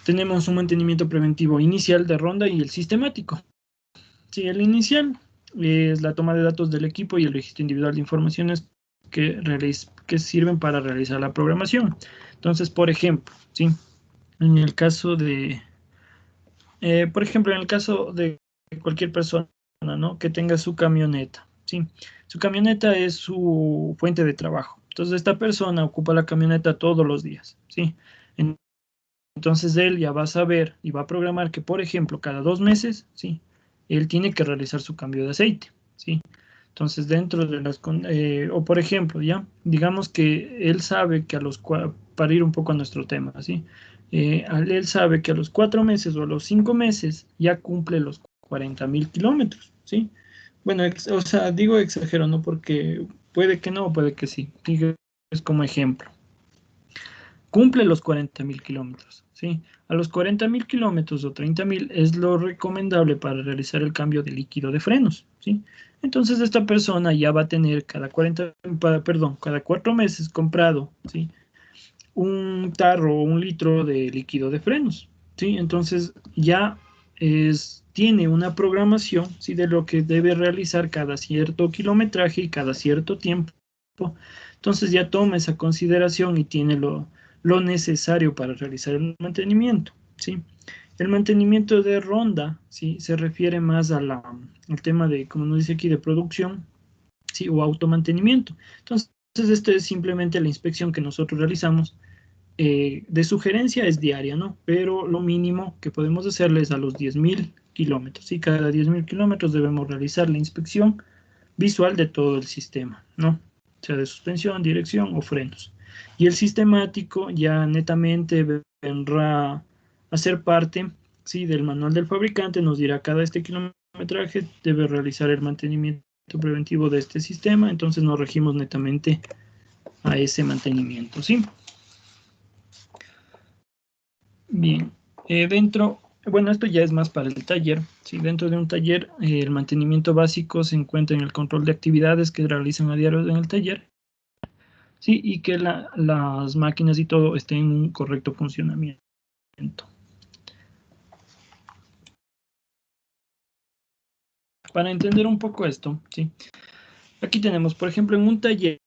Tenemos un mantenimiento preventivo inicial de ronda y el sistemático. Sí, el inicial es la toma de datos del equipo y el registro individual de informaciones que sirven para realizar la programación. Entonces, por ejemplo, ¿sí? En el caso por ejemplo, en el caso de cualquier persona, ¿no? Que tenga su camioneta, ¿sí? Su camioneta es su fuente de trabajo. Entonces esta persona ocupa la camioneta todos los días, ¿sí? Entonces él ya va a saber y va a programar que, por ejemplo, cada 2 meses, ¿sí? Él tiene que realizar su cambio de aceite, ¿sí? Entonces dentro de o por ejemplo, ya, digamos que él sabe que para ir un poco a nuestro tema, ¿sí? Él sabe que a los 4 meses o a los 5 meses ya cumple los 40.000 kilómetros, ¿sí? Bueno, o sea, digo exagero, ¿no? Porque puede que no, puede que sí. Digo, es como ejemplo. Cumple los 40.000 kilómetros, ¿sí? A los 40.000 kilómetros o 30.000 es lo recomendable para realizar el cambio de líquido de frenos, ¿sí? Entonces esta persona ya va a tener cada 4 meses comprado, ¿sí? Un tarro o un litro de líquido de frenos, ¿sí? Entonces ya tiene una programación, ¿sí? De lo que debe realizar cada cierto kilometraje y cada cierto tiempo. Entonces ya toma esa consideración y tiene lo necesario para realizar el mantenimiento, ¿sí? El mantenimiento de ronda, ¿sí? Se refiere más al tema de, como nos dice aquí, de producción, ¿sí? O automantenimiento. Entonces, este es simplemente la inspección que nosotros realizamos. De sugerencia es diaria, ¿no? Pero lo mínimo que podemos hacerle es a los 10.000 kilómetros, ¿sí? Cada 10.000 kilómetros debemos realizar la inspección visual de todo el sistema, ¿no? Sea de suspensión, dirección o frenos. Y el sistemático ya netamente vendrá a ser parte, ¿sí? Del manual del fabricante, nos dirá cada este kilometraje debe realizar el mantenimiento preventivo de este sistema, entonces nos regimos netamente a ese mantenimiento, ¿sí? Bien, bueno, esto ya es más para el taller, ¿sí? Dentro de un taller, el mantenimiento básico se encuentra en el control de actividades que realizan a diario en el taller, ¿sí? Y que las máquinas y todo estén en un correcto funcionamiento. Para entender un poco esto, ¿sí? Aquí tenemos, por ejemplo, en un taller,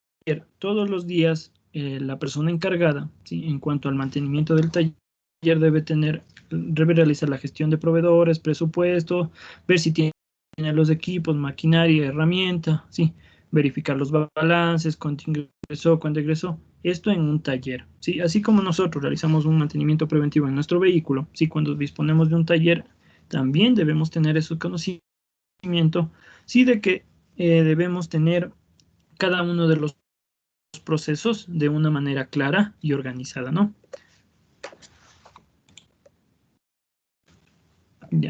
todos los días la persona encargada, ¿sí? En cuanto al mantenimiento del taller, debe realizar la gestión de proveedores, presupuesto, ver si tiene los equipos, maquinaria, herramienta, ¿sí? Verificar los balances, cuánto ingresó, cuánto egresó. Esto en un taller, ¿sí? Así como nosotros realizamos un mantenimiento preventivo en nuestro vehículo, ¿sí? Cuando disponemos de un taller, también debemos tener ese conocimiento, ¿sí? De que debemos tener cada uno de los procesos de una manera clara y organizada, ¿no? Ya.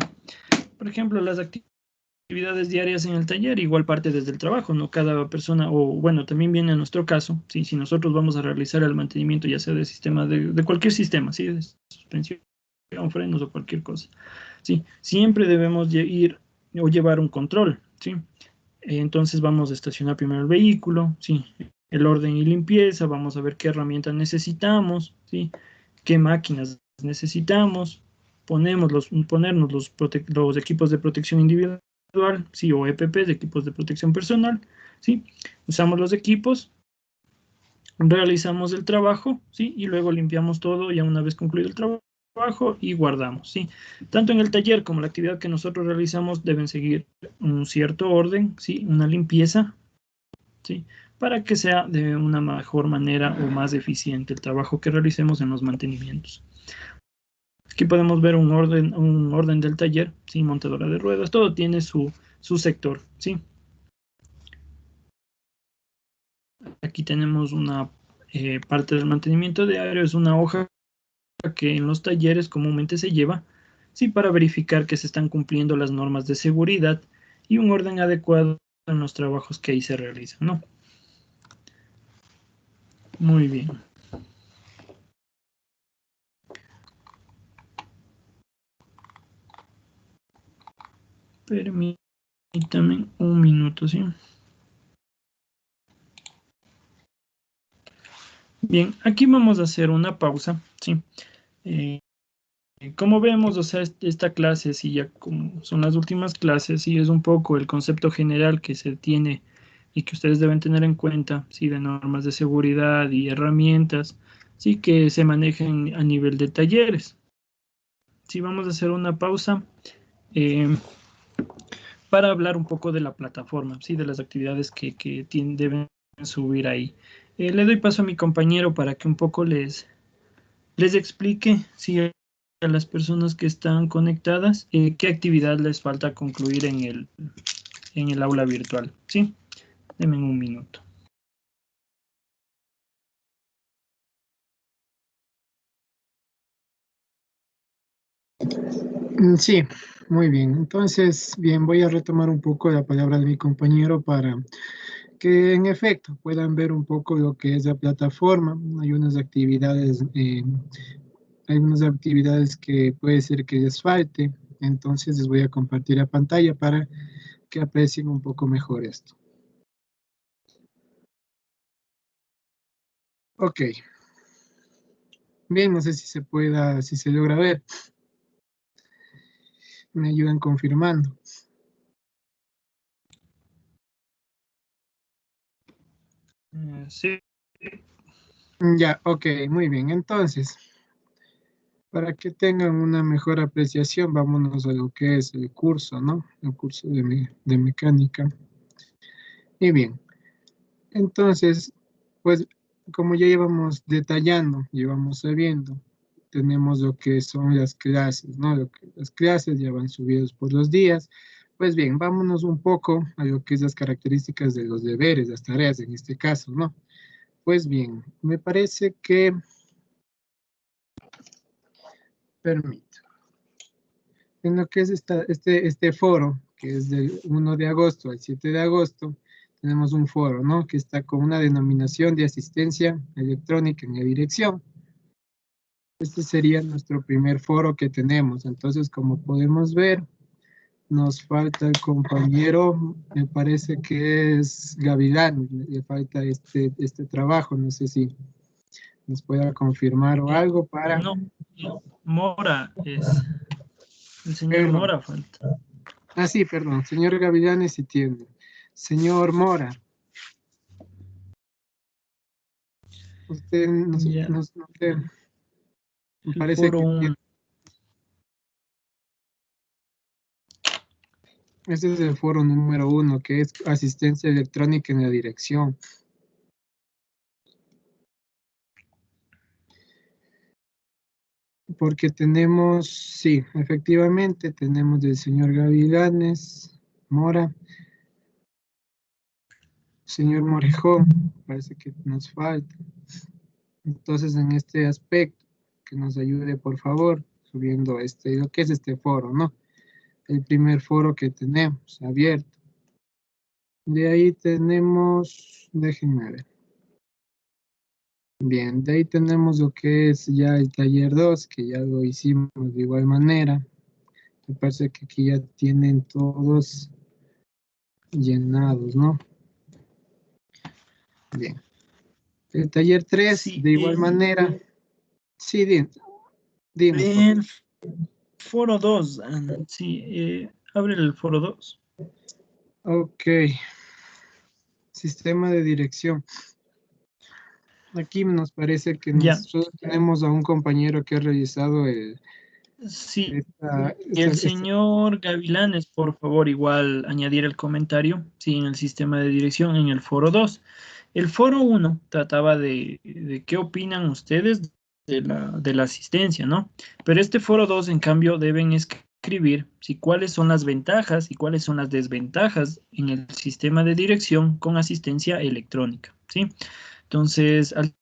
Por ejemplo, las actividades diarias en el taller, igual parte desde el trabajo, ¿no? Cada persona, o bueno, también viene a nuestro caso, ¿sí? Si nosotros vamos a realizar el mantenimiento, ya sea de sistema, de cualquier sistema, ¿sí? De suspensión, frenos o cualquier cosa, ¿sí? Siempre debemos ir o llevar un control, ¿sí? Entonces vamos a estacionar primero el vehículo, ¿sí? El orden y limpieza, vamos a ver qué herramientas necesitamos, ¿sí? Qué máquinas necesitamos, ponernos los equipos de protección individual, ¿sí? O EPP, de equipos de protección personal, ¿sí? Usamos los equipos, realizamos el trabajo, ¿sí? Y luego limpiamos todo ya una vez concluido el trabajo y guardamos, ¿sí? Tanto en el taller como la actividad que nosotros realizamos deben seguir un cierto orden, ¿sí? Una limpieza, ¿sí? Para que sea de una mejor manera o más eficiente el trabajo que realicemos en los mantenimientos. Aquí podemos ver un orden del taller, ¿sí? Montadora de ruedas, todo tiene su sector, ¿sí? Aquí tenemos una parte del mantenimiento diario, es una hoja que en los talleres comúnmente se lleva, ¿sí? Para verificar que se están cumpliendo las normas de seguridad y un orden adecuado en los trabajos que ahí se realizan, ¿no? Muy bien. Permítame un minuto, ¿sí? Bien, aquí vamos a hacer una pausa, ¿sí? Como vemos, o sea, esta clase, sí, ya como son las últimas clases, sí, es un poco el concepto general que se tiene y que ustedes deben tener en cuenta, sí, de normas de seguridad y herramientas, sí, que se manejen a nivel de talleres. Sí, vamos a hacer una pausa eh, para hablar un poco de la plataforma, sí, de las actividades que deben subir ahí. Le doy paso a mi compañero para que un poco les explique, si a las personas que están conectadas, qué actividad les falta concluir en el aula virtual. ¿Sí? Denme un minuto. Sí, muy bien. Entonces, bien, voy a retomar un poco la palabra de mi compañero para que en efecto puedan ver un poco lo que es la plataforma. Hay unas actividades que puede ser que les falte, entonces les voy a compartir la pantalla para que aprecien un poco mejor esto. Ok. Bien, no sé si se logra ver. Me ayudan confirmando. Sí. Ya, ok, muy bien. Entonces, para que tengan una mejor apreciación, vámonos a lo que es el curso, ¿no? El curso de mecánica. Y bien, entonces, pues como ya llevamos detallando, llevamos sabiendo, tenemos lo que son las clases, ¿no? Las clases ya van subidas por los días. Pues bien, vámonos un poco a lo que es las características de los deberes, las tareas en este caso, ¿no? Pues bien, me parece que, permito, en lo que es este foro, que es del 1 de agosto al 7 de agosto, tenemos un foro, ¿no? Que está con una denominación de asistencia electrónica en la dirección. Este sería nuestro primer foro que tenemos. Entonces, como podemos ver, nos falta el compañero, me parece que es Gavilán, le falta este trabajo, no sé si nos pueda confirmar o algo para... No, Mora es. El señor Perdón. Mora falta. Ah, sí, perdón, señor Gavilanes sí tiene. Señor Mora, usted Ya. me El parece foro que 1. este es el foro número 1, que es asistencia electrónica en la dirección. Porque tenemos, sí, efectivamente, tenemos del señor Gavilanes, Mora, señor Morejón, parece que nos falta. Entonces, en este aspecto, que nos ayude, por favor, subiendo lo que es este foro, ¿no? El primer foro que tenemos abierto. De ahí tenemos, déjenme ver. Bien, de ahí tenemos lo que es ya el taller 2, que ya lo hicimos de igual manera. Me parece que aquí ya tienen todos llenados, ¿no? Bien. El taller 3, Sí, de igual manera. Sí, dinos, por favor. el foro 2. Sí, abre el foro 2. Ok. Sistema de dirección. Aquí nos parece que Ya. nosotros tenemos a un compañero que ha realizado Sí, esta, el esta, esta- señor Gavilanes, por favor, igual añadir el comentario, sí, en el sistema de dirección, en el foro 2. El foro 1 trataba de qué opinan ustedes de la asistencia, ¿no? Pero este foro 2, en cambio, deben escribir si cuáles son las ventajas y cuáles son las desventajas en el sistema de dirección con asistencia electrónica, ¿sí? Entonces, al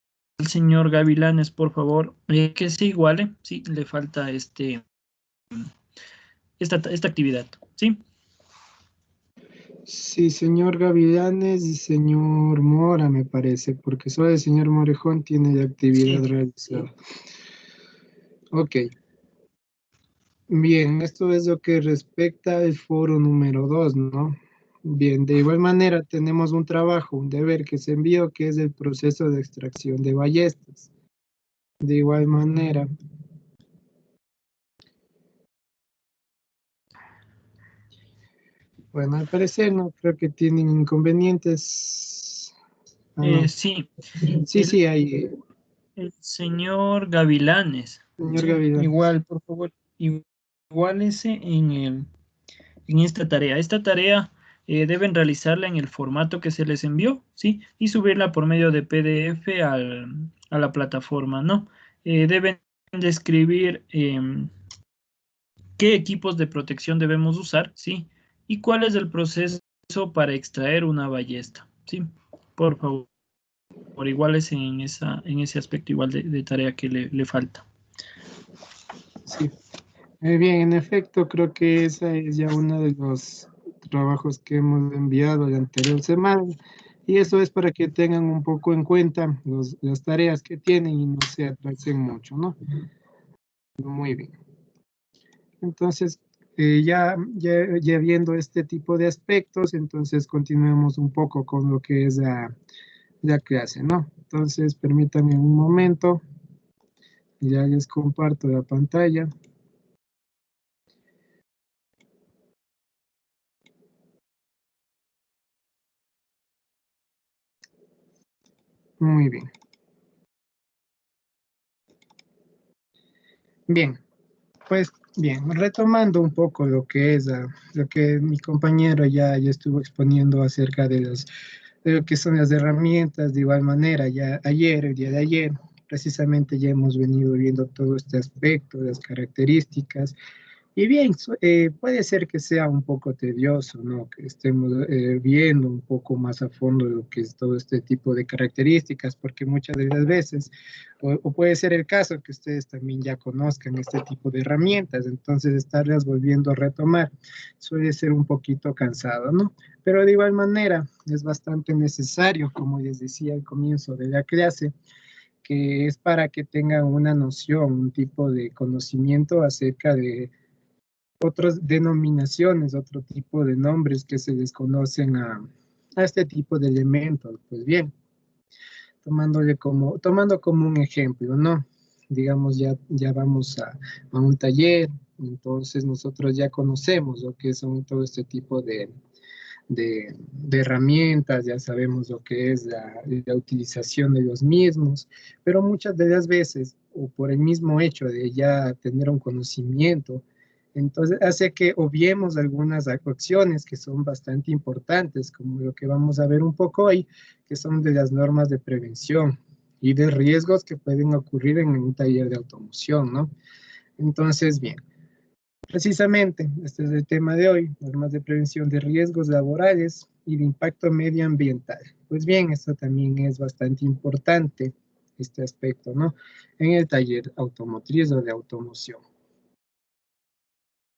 señor Gavilanes, por favor, que se iguale, sí, le falta esta actividad, ¿sí? Sí, señor Gavilanes y señor Mora, me parece, porque solo el señor Morejón tiene la actividad Sí. realizada. Ok. Bien, esto es lo que respecta al foro número 2, ¿no? Bien, de igual manera tenemos un trabajo, un deber que se envió, que es el proceso de extracción de ballestas. De igual manera, bueno, al parecer no creo que tienen inconvenientes. Ah, no. Sí, Sí, el, sí, hay, el señor Gavilanes, señor sí, Gavilanes. igual, por favor, igual ese en esta tarea. Esta tarea deben realizarla en el formato que se les envió, ¿sí? Y subirla por medio de PDF a la plataforma, ¿no? Deben describir qué equipos de protección debemos usar, ¿sí? Y cuál es el proceso para extraer una ballesta, ¿sí? Por favor, por iguales en ese aspecto igual de tarea que le falta. Sí. Bien, en efecto, creo que esa es ya uno de los trabajos que hemos enviado la anterior semana. Y eso es para que tengan un poco en cuenta las tareas que tienen y no se atrasen mucho, ¿no? Muy bien. Entonces, ya viendo este tipo de aspectos, entonces continuemos un poco con lo que es la clase, ¿no? Entonces, permítanme un momento, ya les comparto la pantalla. Muy bien. Bien, pues bien, retomando un poco lo que es lo que mi compañero ya estuvo exponiendo acerca de lo que son las herramientas, de igual manera, ya ayer, el día de ayer, precisamente ya hemos venido viendo todo este aspecto, las características. Y bien, puede ser que sea un poco tedioso, ¿no? Que estemos viendo un poco más a fondo lo que es todo este tipo de características, porque muchas de las veces, o puede ser el caso que ustedes también ya conozcan este tipo de herramientas, entonces estarlas volviendo a retomar suele ser un poquito cansado, ¿no? Pero de igual manera es bastante necesario, como les decía al comienzo de la clase, que es para que tengan una noción, un tipo de conocimiento acerca de otras denominaciones, otro tipo de nombres que se desconocen a este tipo de elementos. Pues bien, tomando como un ejemplo, ¿no? Digamos, ya vamos a un taller, entonces nosotros ya conocemos lo que son todo este tipo de herramientas, ya sabemos lo que es la utilización de los mismos, pero muchas de las veces, o por el mismo hecho de ya tener un conocimiento, entonces hace que obviemos algunas acciones que son bastante importantes, como lo que vamos a ver un poco hoy, que son de las normas de prevención y de riesgos que pueden ocurrir en un taller de automoción, ¿no? Entonces, bien. Precisamente, este es el tema de hoy, normas de prevención de riesgos laborales y de impacto medioambiental. Pues bien, esto también es bastante importante, este aspecto, ¿no? En el taller automotriz o de automoción.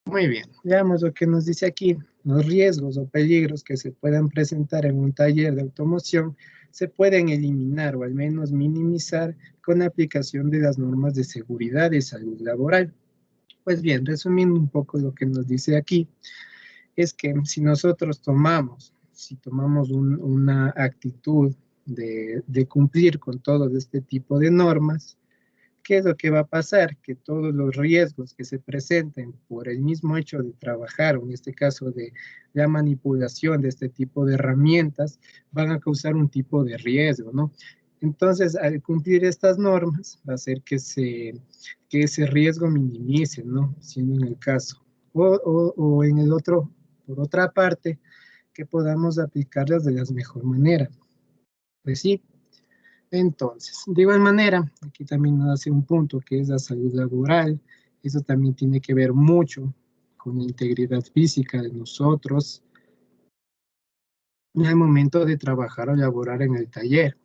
Muy bien, veamos lo que nos dice aquí. Los riesgos o peligros que se puedan presentar en un taller de automoción se pueden eliminar o al menos minimizar con la aplicación de las normas de seguridad y salud laboral. Pues bien, resumiendo un poco lo que nos dice aquí, es que si tomamos una actitud de cumplir con todo este tipo de normas, ¿qué es lo que va a pasar? Que todos los riesgos que se presenten por el mismo hecho de trabajar, o en este caso de la manipulación de este tipo de herramientas, van a causar un tipo de riesgo, ¿no? Entonces, al cumplir estas normas, va a hacer que ese riesgo minimice, ¿no? Siendo en el caso. O en el otro, por otra parte, que podamos aplicarlas de la mejor manera. Pues sí, entonces, de igual manera, aquí también nos hace un punto que es la salud laboral. Eso también tiene que ver mucho con la integridad física de nosotros en el momento de trabajar o laborar en el taller.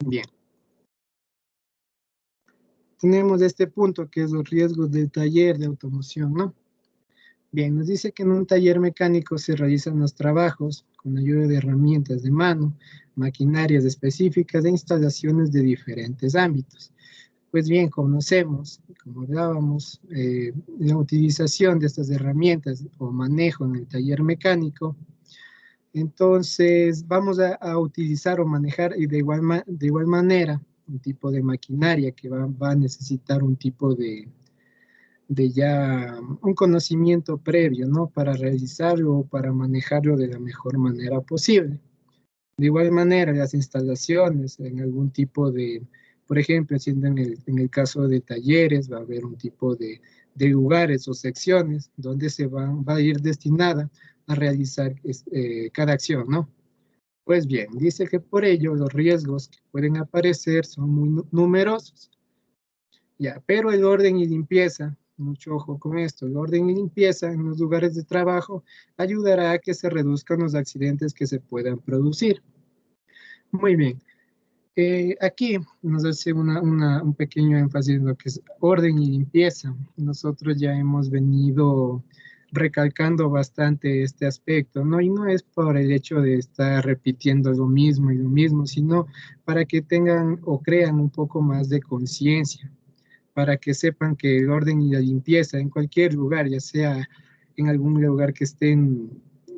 Bien, tenemos este punto que es los riesgos del taller de automoción, ¿no? Bien, nos dice que en un taller mecánico se realizan los trabajos con ayuda de herramientas de mano, maquinarias específicas e instalaciones de diferentes ámbitos. Pues bien, conocemos, como hablábamos, la utilización de estas herramientas o manejo en el taller mecánico. Entonces, vamos a utilizar o manejar y de igual manera un tipo de maquinaria que va a necesitar un tipo de ya un conocimiento previo, ¿no? Para realizarlo o para manejarlo de la mejor manera posible. De igual manera, las instalaciones en algún tipo de, por ejemplo, siendo en el caso de talleres, va a haber un tipo de lugares o secciones donde va a ir destinada a realizar cada acción, ¿no? Pues bien, dice que por ello los riesgos que pueden aparecer son muy numerosos. Ya, pero el orden y limpieza, mucho ojo con esto, el orden y limpieza en los lugares de trabajo ayudará a que se reduzcan los accidentes que se puedan producir. Muy bien. Aquí nos hace un pequeño énfasis en lo que es orden y limpieza. Nosotros ya hemos venido recalcando bastante este aspecto, ¿no? Y no es por el hecho de estar repitiendo lo mismo y lo mismo, sino para que tengan o crean un poco más de conciencia, para que sepan que el orden y la limpieza en cualquier lugar, ya sea en algún lugar que estén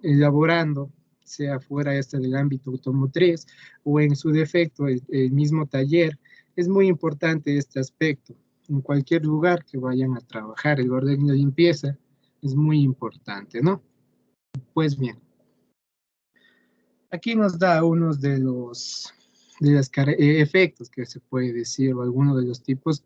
elaborando, sea fuera este del ámbito automotriz o en su defecto el mismo taller, es muy importante este aspecto. En cualquier lugar que vayan a trabajar, el orden y la limpieza es muy importante, ¿no? Pues bien, aquí nos da unos de los efectos que se puede decir, o algunos de los tipos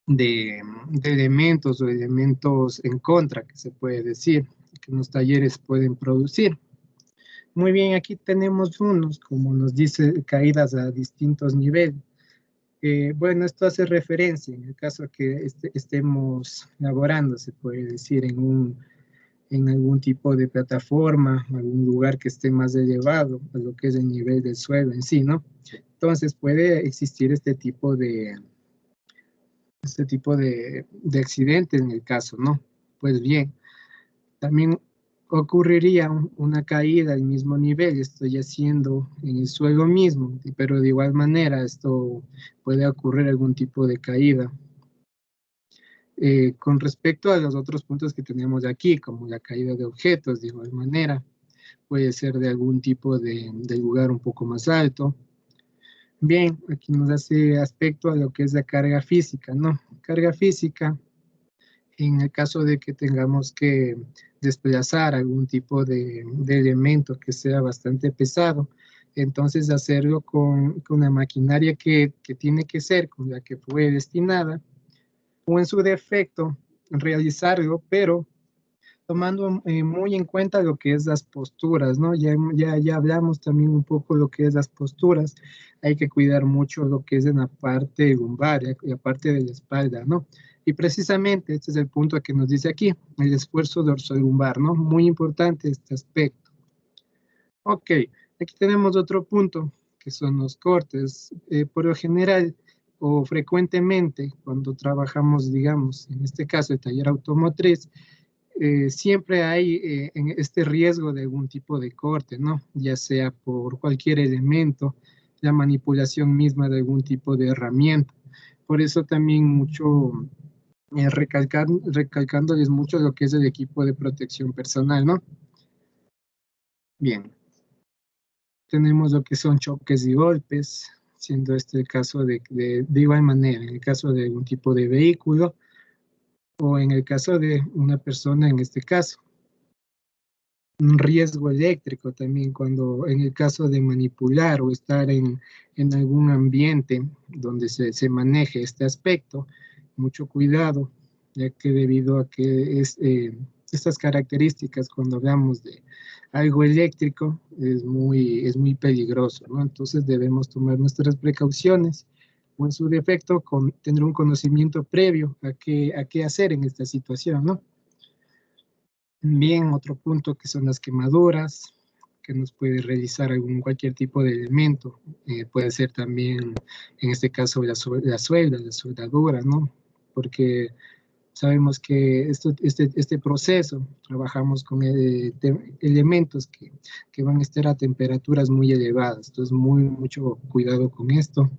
de elementos o elementos en contra que se puede decir que los talleres pueden producir. Muy bien, aquí tenemos unos, como nos dice, caídas a distintos niveles. Bueno, esto hace referencia en el caso que estemos laborando, se puede decir, en algún tipo de plataforma, algún lugar que esté más elevado a lo que es el nivel del suelo en sí, ¿no? Entonces puede existir este tipo de accidentes en el caso, ¿no? Pues bien, también ocurriría una caída al mismo nivel, estoy haciendo en el suelo mismo, pero de igual manera esto puede ocurrir algún tipo de caída. Con respecto a los otros puntos que tenemos aquí, como la caída de objetos, de igual manera, puede ser de algún tipo de lugar un poco más alto. Bien, aquí nos hace aspecto a lo que es la carga física, ¿no? Carga física, en el caso de que tengamos que desplazar algún tipo de elemento que sea bastante pesado, entonces hacerlo con una maquinaria que tiene que ser con la que fue destinada, o en su defecto, realizarlo, pero tomando muy en cuenta lo que es las posturas, ¿no? Ya hablamos también un poco lo que es las posturas. Hay que cuidar mucho lo que es en la parte lumbar y la parte de la espalda, ¿no? Y precisamente este es el punto que nos dice aquí, el esfuerzo dorsolumbar, ¿no? Muy importante este aspecto. Ok, aquí tenemos otro punto, que son los cortes. Por lo general o frecuentemente, cuando trabajamos, digamos, en este caso, el taller automotriz, siempre hay en este riesgo de algún tipo de corte, ¿no? Ya sea por cualquier elemento, la manipulación misma de algún tipo de herramienta. Por eso también mucho, recalcándoles mucho lo que es el equipo de protección personal, ¿no? Bien, tenemos lo que son choques y golpes, siendo este el caso de igual manera, en el caso de algún tipo de vehículo o en el caso de una persona en este caso. Un riesgo eléctrico también cuando en el caso de manipular o estar en algún ambiente donde se maneje este aspecto, mucho cuidado, ya que debido a que estas características cuando hablamos de algo eléctrico es muy peligroso, ¿no? Entonces debemos tomar nuestras precauciones o en su defecto tener un conocimiento previo a qué hacer en esta situación, ¿no? Bien, otro punto que son las quemaduras, que nos puede realizar cualquier tipo de elemento. Puede ser también, en este caso, la soldadura, ¿no? Porque sabemos que este proceso, trabajamos con elementos que van a estar a temperaturas muy elevadas. Entonces, mucho cuidado con esto.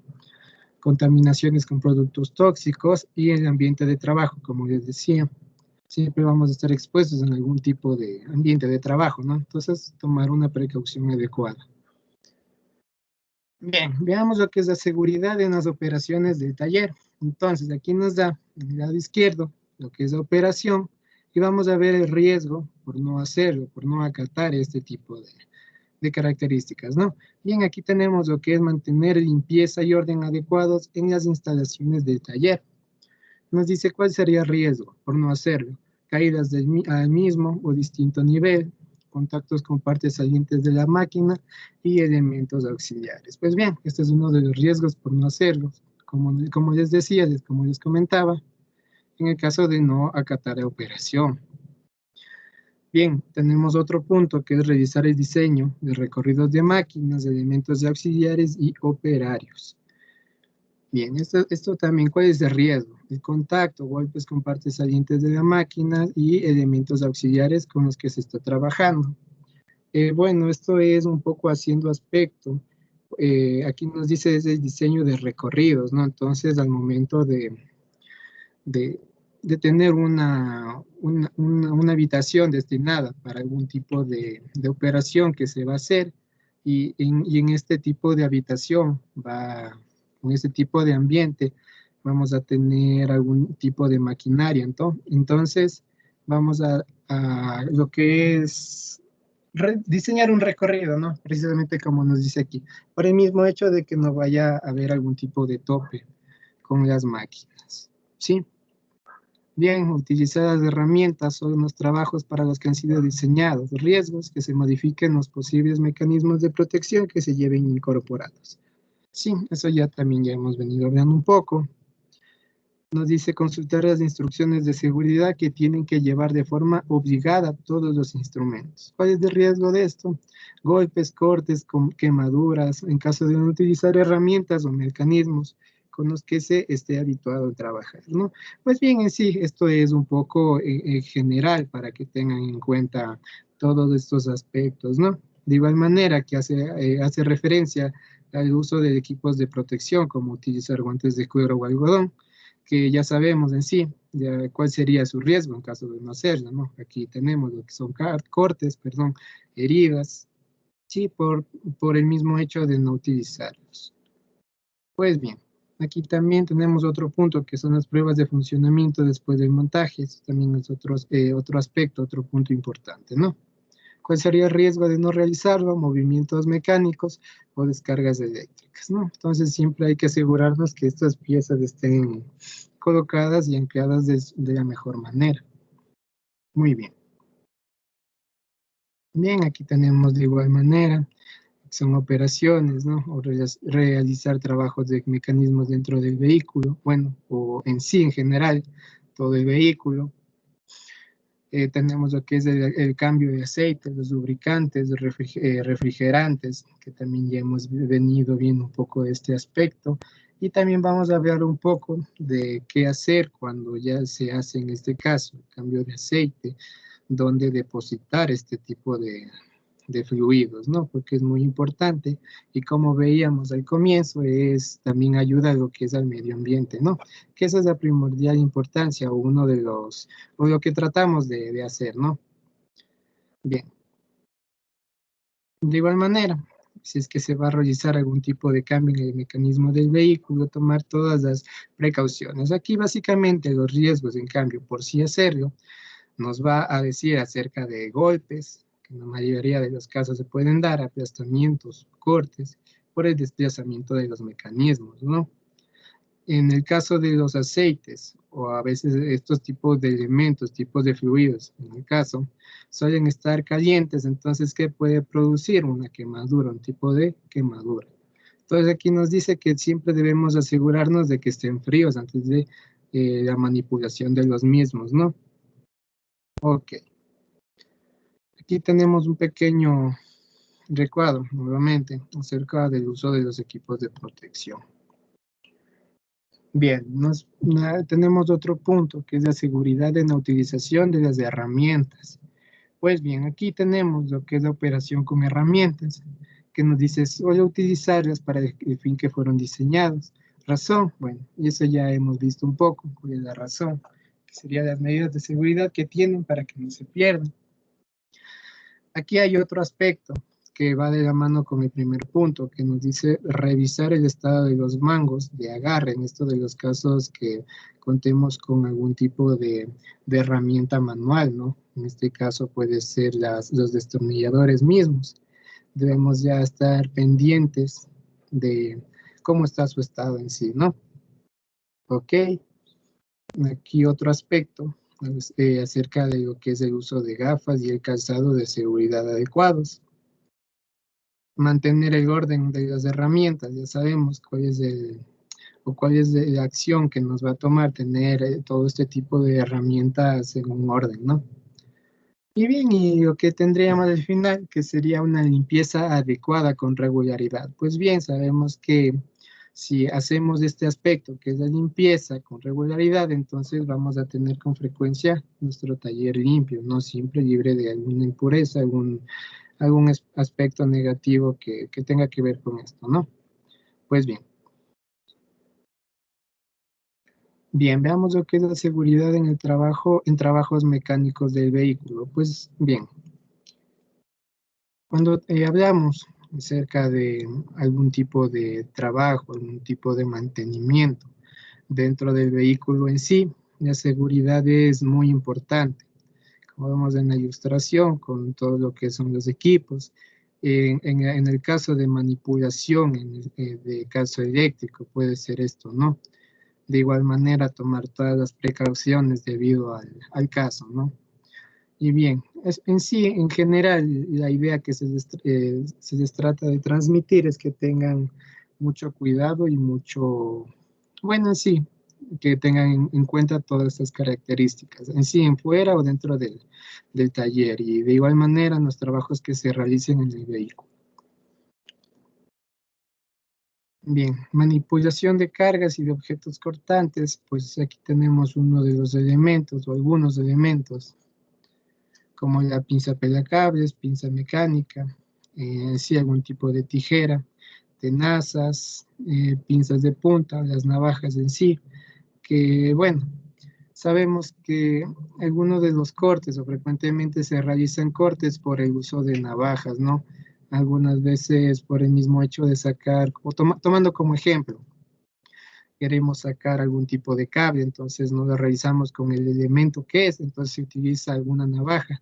Contaminaciones con productos tóxicos y el ambiente de trabajo, como les decía. Siempre vamos a estar expuestos en algún tipo de ambiente de trabajo, ¿no? Entonces, tomar una precaución adecuada. Bien, veamos lo que es la seguridad en las operaciones del taller. Entonces, aquí nos da, en el lado izquierdo, lo que es la operación, y vamos a ver el riesgo por no hacerlo, por no acatar este tipo de características, ¿no? Bien, aquí tenemos lo que es mantener limpieza y orden adecuados en las instalaciones del taller. Nos dice cuál sería el riesgo por no hacerlo. caídas al mismo o distinto nivel, contactos con partes salientes de la máquina y elementos auxiliares. Pues bien, este es uno de los riesgos por no hacerlo. Como les decía, como les comentaba, en el caso de no acatar la operación. Bien, tenemos otro punto que es revisar el diseño de recorridos de máquinas, elementos auxiliares y operarios. Bien, esto también, ¿cuál es el riesgo? El contacto, golpes con partes salientes de la máquina y elementos auxiliares con los que se está trabajando. Bueno, esto es un poco haciendo aspecto. Aquí nos dice es el diseño de recorridos, ¿no? Entonces, al momento de tener una habitación destinada para algún tipo de operación que se va a hacer, y en este tipo de habitación, en este tipo de ambiente, vamos a tener algún tipo de maquinaria. Entonces vamos a lo que es diseñar un recorrido, ¿no? Precisamente como nos dice aquí, por el mismo hecho de que no vaya a haber algún tipo de tope con las máquinas, ¿sí? Bien, utilizadas herramientas son los trabajos para los que han sido diseñados, riesgos, que se modifiquen los posibles mecanismos de protección que se lleven incorporados. Sí, eso ya también ya hemos venido hablando un poco. Nos dice consultar las instrucciones de seguridad que tienen que llevar de forma obligada todos los instrumentos. ¿Cuál es el riesgo de esto? Golpes, cortes, quemaduras, en caso de no utilizar herramientas o mecanismos con los que se esté habituado a trabajar, ¿no? Pues bien, en sí, esto es un poco general para que tengan en cuenta todos estos aspectos, ¿no? De igual manera que hace referencia al uso de equipos de protección, como utilizar guantes de cuero o algodón, que ya sabemos en sí ya cuál sería su riesgo en caso de no hacerlo, ¿no? Aquí tenemos lo que son cortes, perdón, heridas, sí, por el mismo hecho de no utilizarlos. Pues bien, aquí también tenemos otro punto que son las pruebas de funcionamiento después del montaje. Eso también es otro aspecto, otro punto importante, ¿no? ¿Cuál sería el riesgo de no realizarlo? Movimientos mecánicos o descargas eléctricas, ¿no? Entonces siempre hay que asegurarnos que estas piezas estén colocadas y empleadas de la mejor manera. Muy bien. Bien, aquí tenemos de igual manera, son operaciones, ¿no? O realizar trabajos de mecanismos dentro del vehículo, bueno, o en sí, en general, todo el vehículo. Tenemos lo que es el cambio de aceite, los lubricantes, refrigerantes, que también ya hemos venido viendo un poco de este aspecto. Y también vamos a hablar un poco de qué hacer cuando ya se hace, en este caso, el cambio de aceite, dónde depositar este tipo de fluidos, ¿no? Porque es muy importante y como veíamos al comienzo, también ayuda a lo que es al medio ambiente, ¿no? Que esa es la primordial importancia o o lo que tratamos de hacer, ¿no? Bien. De igual manera, si es que se va a realizar algún tipo de cambio en el mecanismo del vehículo, tomar todas las precauciones. Aquí básicamente los riesgos, en cambio, por sí hacerlo, nos va a decir acerca de golpes, que en la mayoría de los casos se pueden dar, aplastamientos, cortes, por el desplazamiento de los mecanismos, ¿no? En el caso de los aceites, o a veces estos tipos de elementos, tipos de fluidos, en el caso, suelen estar calientes, entonces, ¿qué puede producir? Una quemadura, un tipo de quemadura. Entonces, aquí nos dice que siempre debemos asegurarnos de que estén fríos antes de la manipulación de los mismos, ¿no? Ok. Aquí tenemos un pequeño recuadro, nuevamente, acerca del uso de los equipos de protección. Bien, tenemos otro punto, que es la seguridad en la utilización de las herramientas. Pues bien, aquí tenemos lo que es la operación con herramientas, que nos dice solo utilizarlas para el fin que fueron diseñados. Razón, bueno, y eso ya hemos visto un poco, cuál es la razón, que serían las medidas de seguridad que tienen para que no se pierdan. Aquí hay otro aspecto que va de la mano con el primer punto, que nos dice revisar el estado de los mangos de agarre, en esto de los casos que contemos con algún tipo de herramienta manual, ¿no? En este caso puede ser los destornilladores mismos. Debemos ya estar pendientes de cómo está su estado en sí, ¿no? Ok, aquí otro aspecto acerca de lo que es el uso de gafas y el calzado de seguridad adecuados. Mantener el orden de las herramientas, ya sabemos cuál es la acción que nos va a tomar tener todo este tipo de herramientas en un orden, ¿no? Y bien, y lo que tendríamos al final, que sería una limpieza adecuada con regularidad. Pues bien, sabemos que si hacemos este aspecto, que es la limpieza con regularidad, entonces vamos a tener con frecuencia nuestro taller limpio, no siempre libre de alguna impureza, algún aspecto negativo que tenga que ver con esto, ¿no? Pues bien. Bien, veamos lo que es la seguridad en el trabajo, en trabajos mecánicos del vehículo. Pues bien, cuando hablamos acerca de algún tipo de trabajo, algún tipo de mantenimiento dentro del vehículo en sí, la seguridad es muy importante. Como vemos en la ilustración, con todo lo que son los equipos, en el caso de manipulación, de caso eléctrico, puede ser esto, ¿no? De igual manera, tomar todas las precauciones debido al caso, ¿no? Y bien, en sí, en general, la idea que se les trata de transmitir es que tengan mucho cuidado y mucho, bueno, sí, que tengan en cuenta todas estas características, en sí, en fuera o dentro del taller, y de igual manera los trabajos que se realicen en el vehículo. Bien, manipulación de cargas y de objetos cortantes, pues aquí tenemos uno de los elementos o algunos elementos como la pinza pelacables, pinza mecánica, sí, algún tipo de tijera, tenazas, pinzas de punta, las navajas en sí, que bueno, sabemos que algunos de los cortes o frecuentemente se realizan cortes por el uso de navajas, ¿no? Algunas veces por el mismo hecho de sacar, o tomando como ejemplo, queremos sacar algún tipo de cable, entonces no lo realizamos con el elemento que es, entonces se utiliza alguna navaja.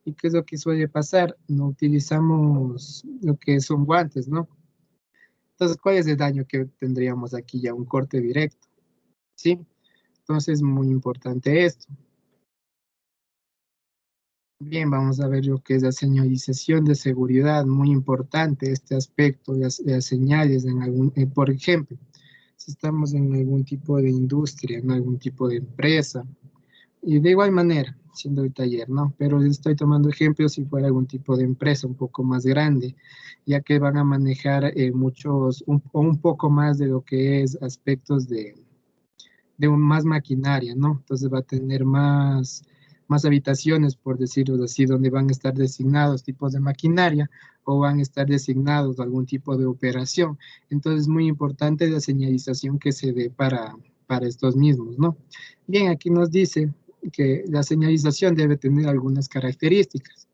¿Y qué es lo que suele pasar? No utilizamos lo que son guantes, ¿no? Entonces, ¿cuál es el daño que tendríamos aquí ya? Un corte directo, ¿sí? Entonces, muy importante esto. Bien, vamos a ver lo que es la señalización de seguridad, muy importante este aspecto, las señales en por ejemplo, si estamos en algún tipo de industria, en algún tipo de empresa, y de igual manera, siendo el taller, ¿no? Pero estoy tomando ejemplos si fuera algún tipo de empresa un poco más grande, ya que van a manejar un poco más de lo que es aspectos de más maquinaria, ¿no? Entonces va a tener más habitaciones, por decirlo así, donde van a estar designados tipos de maquinaria o van a estar designados algún tipo de operación. Entonces es muy importante la señalización que se dé para estos mismos, ¿no? Bien, aquí nos dice que la señalización debe tener algunas características,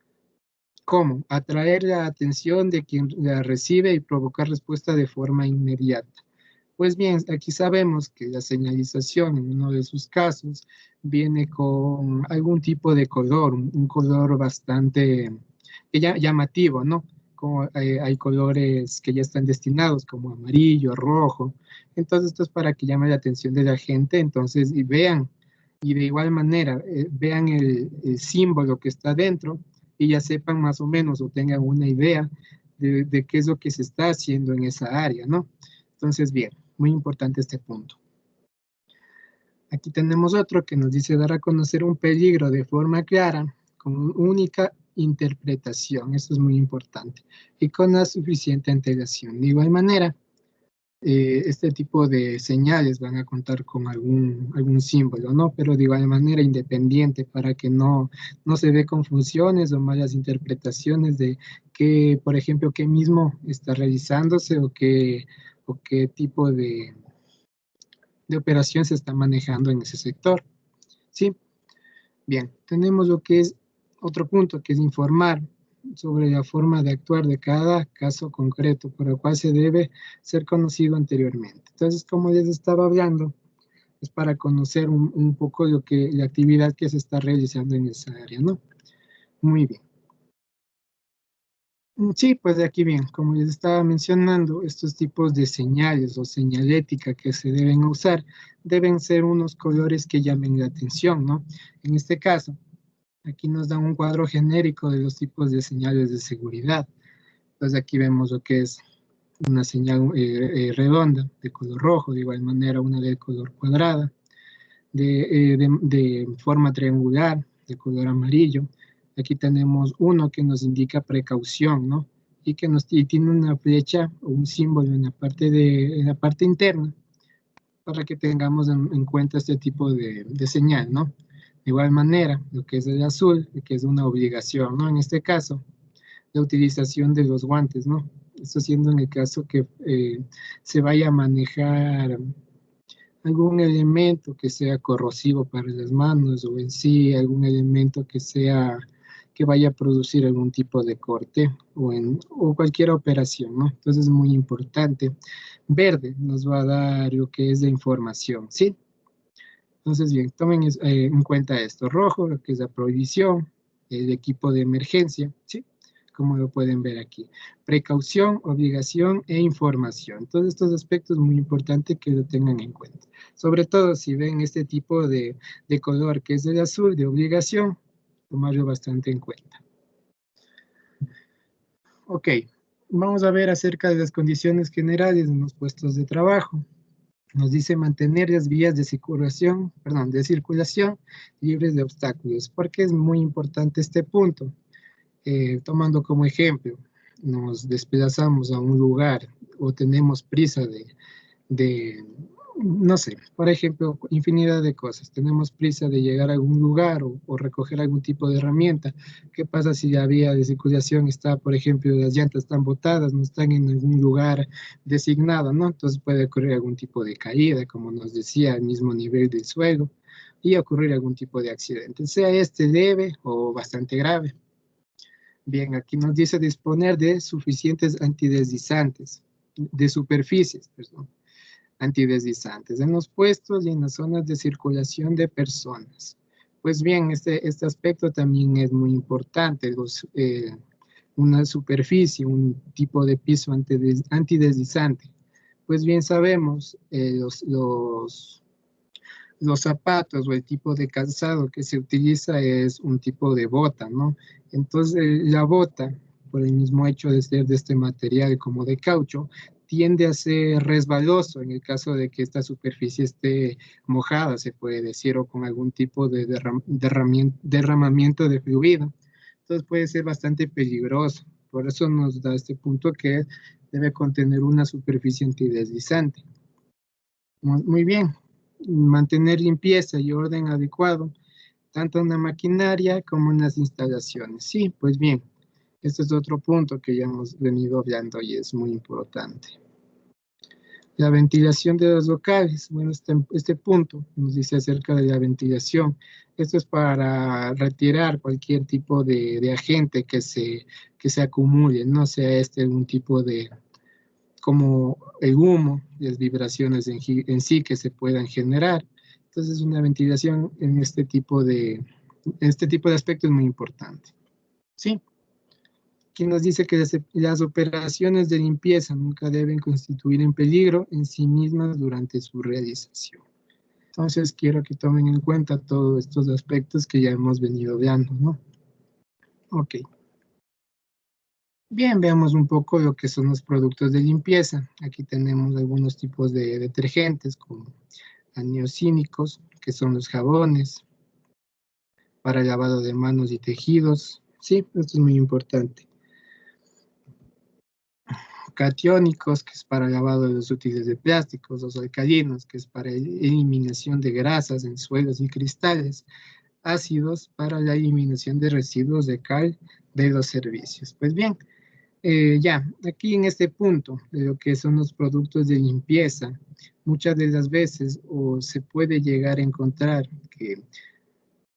como atraer la atención de quien la recibe y provocar respuesta de forma inmediata. Pues bien, aquí sabemos que la señalización en uno de sus casos viene con algún tipo de color, un color bastante llamativo, ¿no? Como, hay colores que ya están destinados como amarillo, rojo. Entonces esto es para que llame la atención de la gente, entonces y vean, y de igual manera vean el símbolo que está dentro y ya sepan más o menos o tengan una idea de qué es lo que se está haciendo en esa área, ¿no? Entonces, bien, muy importante este punto. Aquí tenemos otro que nos dice dar a conocer un peligro de forma clara, con única interpretación, eso es muy importante, y con la suficiente antelación. De igual manera, este tipo de señales van a contar con algún símbolo, ¿no? Pero de igual manera independiente para que no se dé confusiones o malas interpretaciones de qué, por ejemplo, qué mismo está realizándose o qué tipo de operación se está manejando en ese sector. ¿Sí? Bien, tenemos lo que es otro punto, que es informar sobre la forma de actuar de cada caso concreto, por el cual se debe ser conocido anteriormente. Entonces, como les estaba hablando, es para conocer un poco la actividad que se está realizando en esa área, ¿no? Muy bien. Sí, pues de aquí bien, como les estaba mencionando, estos tipos de señales o señalética que se deben usar deben ser unos colores que llamen la atención, ¿no? En este caso, aquí nos dan un cuadro genérico de los tipos de señales de seguridad. Entonces aquí vemos lo que es una señal redonda de color rojo, de igual manera una de color cuadrada, de forma triangular, de color amarillo. Aquí tenemos uno que nos indica precaución, ¿no? Y tiene una flecha o un símbolo en la parte interna para que tengamos en cuenta este tipo de señal, ¿no? De igual manera, lo que es el azul, que es una obligación, ¿no? En este caso, la utilización de los guantes, ¿no? Esto siendo en el caso que se vaya a manejar algún elemento que sea corrosivo para las manos o en sí algún elemento que vaya a producir algún tipo de corte o cualquier operación, ¿no? Entonces es muy importante. Verde nos va a dar lo que es de información, ¿sí? Entonces, bien, tomen en cuenta esto. Rojo, lo que es la prohibición, el equipo de emergencia, ¿sí? Como lo pueden ver aquí. Precaución, obligación e información. Todos estos aspectos muy importantes que lo tengan en cuenta. Sobre todo si ven este tipo de color que es el azul de obligación, tomarlo bastante en cuenta. Ok, vamos a ver acerca de las condiciones generales en los puestos de trabajo. Nos dice mantener las vías de circulación libres de obstáculos. ¿Por qué es muy importante este punto? Tomando como ejemplo, nos desplazamos a un lugar o tenemos prisa de, no sé, por ejemplo, infinidad de cosas. Tenemos prisa de llegar a algún lugar o recoger algún tipo de herramienta. ¿Qué pasa si la vía de circulación está, por ejemplo, las llantas están botadas, no están en algún lugar designado, ¿no? Entonces puede ocurrir algún tipo de caída, como nos decía, al mismo nivel del suelo, y ocurrir algún tipo de accidente, sea este leve o bastante grave. Bien, aquí nos dice disponer de suficientes antideslizantes, de superficies, perdón, antideslizantes en los puestos y en las zonas de circulación de personas. Pues bien, este aspecto también es muy importante. Una superficie, un tipo de piso antideslizante. Pues bien sabemos, los zapatos o el tipo de calzado que se utiliza es un tipo de bota, ¿no? Entonces, la bota, por el mismo hecho de ser de este material como de caucho, tiende a ser resbaloso en el caso de que esta superficie esté mojada, se puede decir, o con algún tipo de derramamiento de fluido. Entonces puede ser bastante peligroso. Por eso nos da este punto que debe contener una superficie antideslizante. Muy bien, mantener limpieza y orden adecuado, tanto en la maquinaria como en las instalaciones. Sí, pues bien, este es otro punto que ya hemos venido hablando y es muy importante. La ventilación de los locales. Bueno, este punto nos dice acerca de la ventilación. Esto es para retirar cualquier tipo de agente que se acumule, no sea este un tipo de, como el humo, las vibraciones en sí que se puedan generar. Entonces, una ventilación en este tipo de aspecto es muy importante. Sí. Aquí nos dice que las operaciones de limpieza nunca deben constituir en peligro en sí mismas durante su realización. Entonces, quiero que tomen en cuenta todos estos aspectos que ya hemos venido hablando, ¿no? Ok. Bien, veamos un poco lo que son los productos de limpieza. Aquí tenemos algunos tipos de detergentes como aniocínicos, que son los jabones para lavado de manos y tejidos. Sí, esto es muy importante. Catiónicos, que es para lavado de los útiles de plásticos, los alcalinos, que es para eliminación de grasas en suelos y cristales, ácidos para la eliminación de residuos de cal de los servicios. Pues bien, ya, aquí en este punto de lo que son los productos de limpieza, muchas de las veces o se puede llegar a encontrar que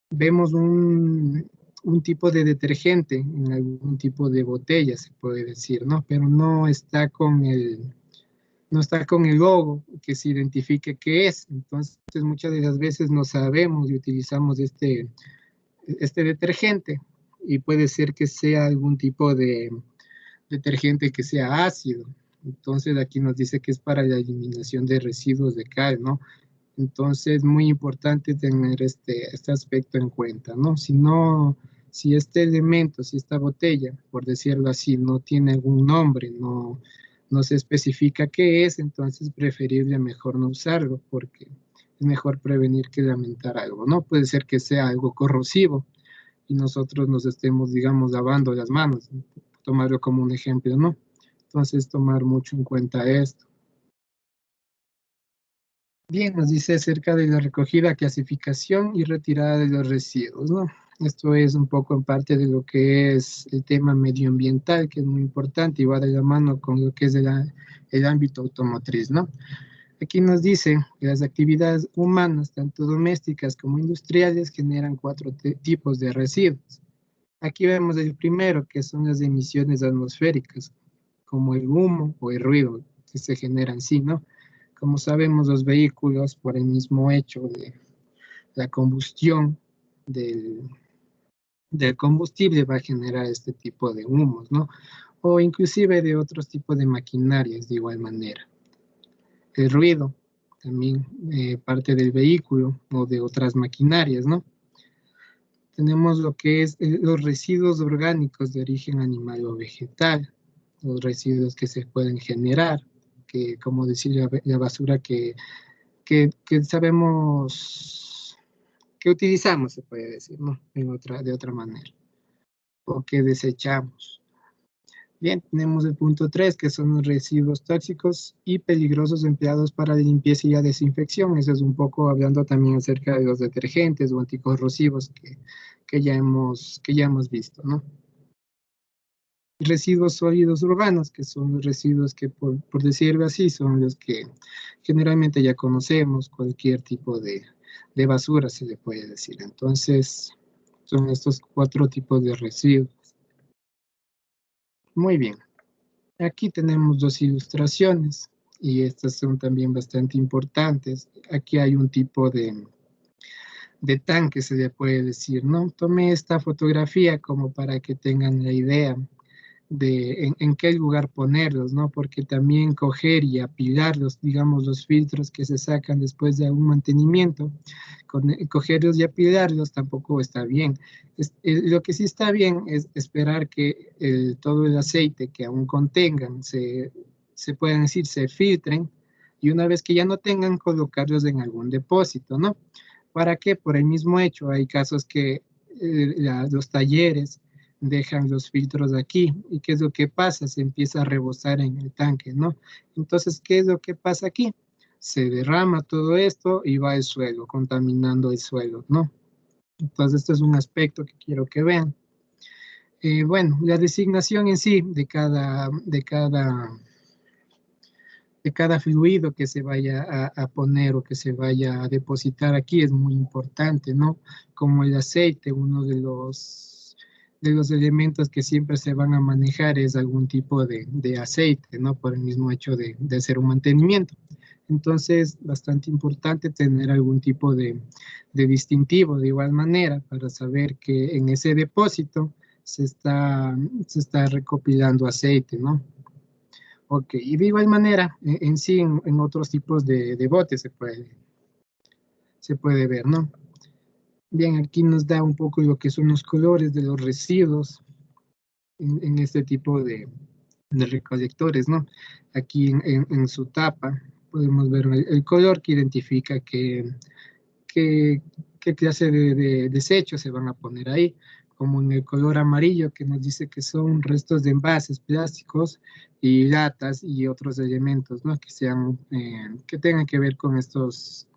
vemos un tipo de detergente en algún tipo de botella, se puede decir, ¿no? Pero no está con el logo que se identifique qué es. Entonces, muchas de las veces no sabemos y utilizamos este detergente y puede ser que sea algún tipo detergente que sea ácido. Entonces aquí nos dice que es para la eliminación de residuos de cal, ¿no? Entonces, muy importante tener este aspecto en cuenta, ¿no? Si no, si este elemento, si esta botella, por decirlo así, no tiene algún nombre, no se especifica qué es, entonces preferible mejor no usarlo, porque es mejor prevenir que lamentar algo, ¿no? Puede ser que sea algo corrosivo y nosotros nos estemos, digamos, lavando las manos, ¿no? Tomarlo como un ejemplo, ¿no? Entonces, tomar mucho en cuenta esto. Bien, nos dice acerca de la recogida, clasificación y retirada de los residuos, ¿no? Esto es un poco en parte de lo que es el tema medioambiental, que es muy importante y va de la mano con lo que es el ámbito automotriz, ¿no? Aquí nos dice que las actividades humanas, tanto domésticas como industriales, generan cuatro tipos de residuos. Aquí vemos el primero, que son las emisiones atmosféricas, como el humo o el ruido que se genera en sí, ¿no? Como sabemos, los vehículos, por el mismo hecho de la combustión del, del combustible, va a generar este tipo de humos, ¿no? O inclusive de otros tipos de maquinarias de igual manera. El ruido, también parte del vehículo o de otras maquinarias, ¿no? Tenemos lo que es los residuos orgánicos de origen animal o vegetal, los residuos que se pueden generar, que como decir la basura que sabemos, que utilizamos, se puede decir, ¿no? De otra manera, o que desechamos. Bien, tenemos el punto 3, que son los residuos tóxicos y peligrosos empleados para la limpieza y la desinfección. Eso es un poco hablando también acerca de los detergentes o anticorrosivos que ya hemos visto, ¿no? Residuos sólidos urbanos, que son los residuos que, por decirlo así, son los que generalmente ya conocemos, cualquier tipo de basura se le puede decir. Entonces, son estos cuatro tipos de residuos. Muy bien. Aquí tenemos dos ilustraciones y estas son también bastante importantes. Aquí hay un tipo de tanque, se le puede decir, ¿no? Tomé esta fotografía como para que tengan la idea de en qué lugar ponerlos, ¿no? Porque también coger y apilarlos, digamos, los filtros que se sacan después de un mantenimiento, cogerlos y apilarlos tampoco está bien. Lo que sí está bien es esperar que todo el aceite que aún contengan se puedan decir, se filtren, y una vez que ya no tengan, colocarlos en algún depósito, ¿no? ¿Para qué? Por el mismo hecho, hay casos que los talleres dejan los filtros aquí. ¿Y qué es lo que pasa? Se empieza a rebosar en el tanque, ¿no? Entonces, ¿qué es lo que pasa aquí? Se derrama todo esto y va al suelo, contaminando el suelo, ¿no? Entonces, esto es un aspecto que quiero que vean. Bueno, la designación en sí de cada fluido que se vaya a poner o que se vaya a depositar aquí es muy importante, ¿no? Como el aceite, uno de los elementos que siempre se van a manejar es algún tipo de aceite, ¿no? Por el mismo hecho de hacer un mantenimiento. Entonces, bastante importante tener algún tipo de distintivo de igual manera para saber que en ese depósito se está recopilando aceite, ¿no? Ok, y de igual manera, en sí, en otros tipos de botes se puede ver, ¿no? Bien, aquí nos da un poco lo que son los colores de los residuos en este tipo de recolectores, ¿no? Aquí en su tapa podemos ver el color que identifica qué clase de desechos se van a poner ahí, como en el color amarillo que nos dice que son restos de envases plásticos y latas y otros elementos, ¿no? Que tengan que ver con estos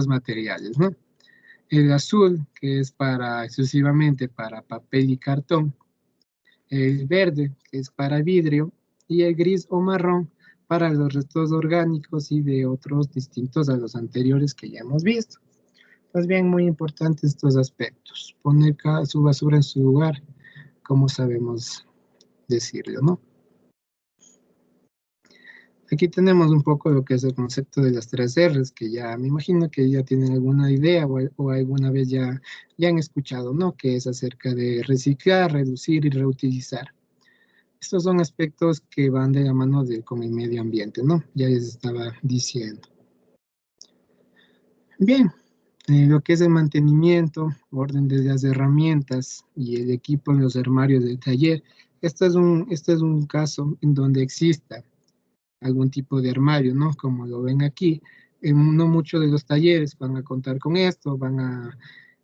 materiales, ¿no? El azul, que es exclusivamente para papel y cartón, el verde, que es para vidrio, y el gris o marrón para los restos orgánicos y de otros distintos a los anteriores que ya hemos visto. Pues bien, muy importantes estos aspectos. Poner su basura en su lugar, como sabemos decirlo, ¿no? Aquí tenemos un poco lo que es el concepto de las 3 Rs, que ya me imagino que ya tienen alguna idea o alguna vez ya han escuchado, ¿no? Que es acerca de reciclar, reducir y reutilizar. Estos son aspectos que van de la mano con el medio ambiente, ¿no? Ya les estaba diciendo. Bien, lo que es el mantenimiento, orden de las herramientas y el equipo en los armarios del taller. Este es un caso en donde exista algún tipo de armario, ¿no? Como lo ven aquí, no muchos de los talleres van a contar con esto,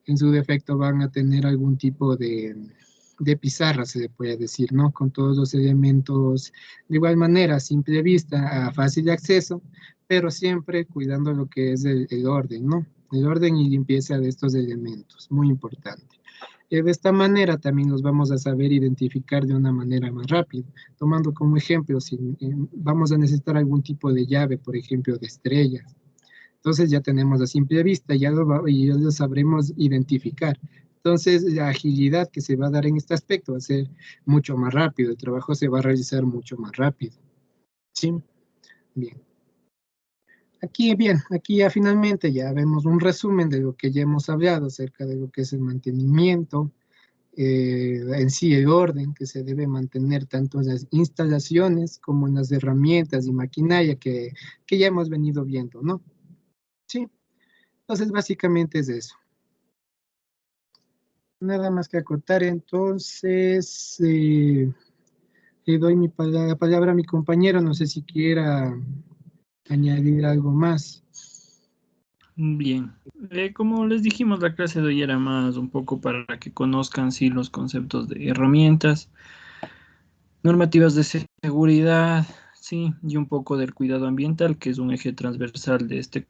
en su defecto van a tener algún tipo de pizarra, se le puede decir, ¿no? Con todos los elementos de igual manera, a simple vista, a fácil acceso, pero siempre cuidando lo que es el orden, ¿no? El orden y limpieza de estos elementos, muy importante. De esta manera también los vamos a saber identificar de una manera más rápida. Tomando como ejemplo, si vamos a necesitar algún tipo de llave, por ejemplo, de estrellas. Entonces ya tenemos a simple vista, y ya lo sabremos identificar. Entonces la agilidad que se va a dar en este aspecto va a ser mucho más rápido, el trabajo se va a realizar mucho más rápido. ¿Sí? Bien. Aquí ya finalmente ya vemos un resumen de lo que ya hemos hablado acerca de lo que es el mantenimiento, en sí el orden que se debe mantener tanto en las instalaciones como en las herramientas y maquinaria que ya hemos venido viendo, ¿no? Sí, entonces básicamente es eso. Nada más que acotar, entonces le doy la palabra a mi compañero, no sé si quiera añadir algo más. Bien, como les dijimos, la clase de hoy era más un poco para que conozcan sí los conceptos de herramientas, normativas de seguridad, sí, y un poco del cuidado ambiental, que es un eje transversal de este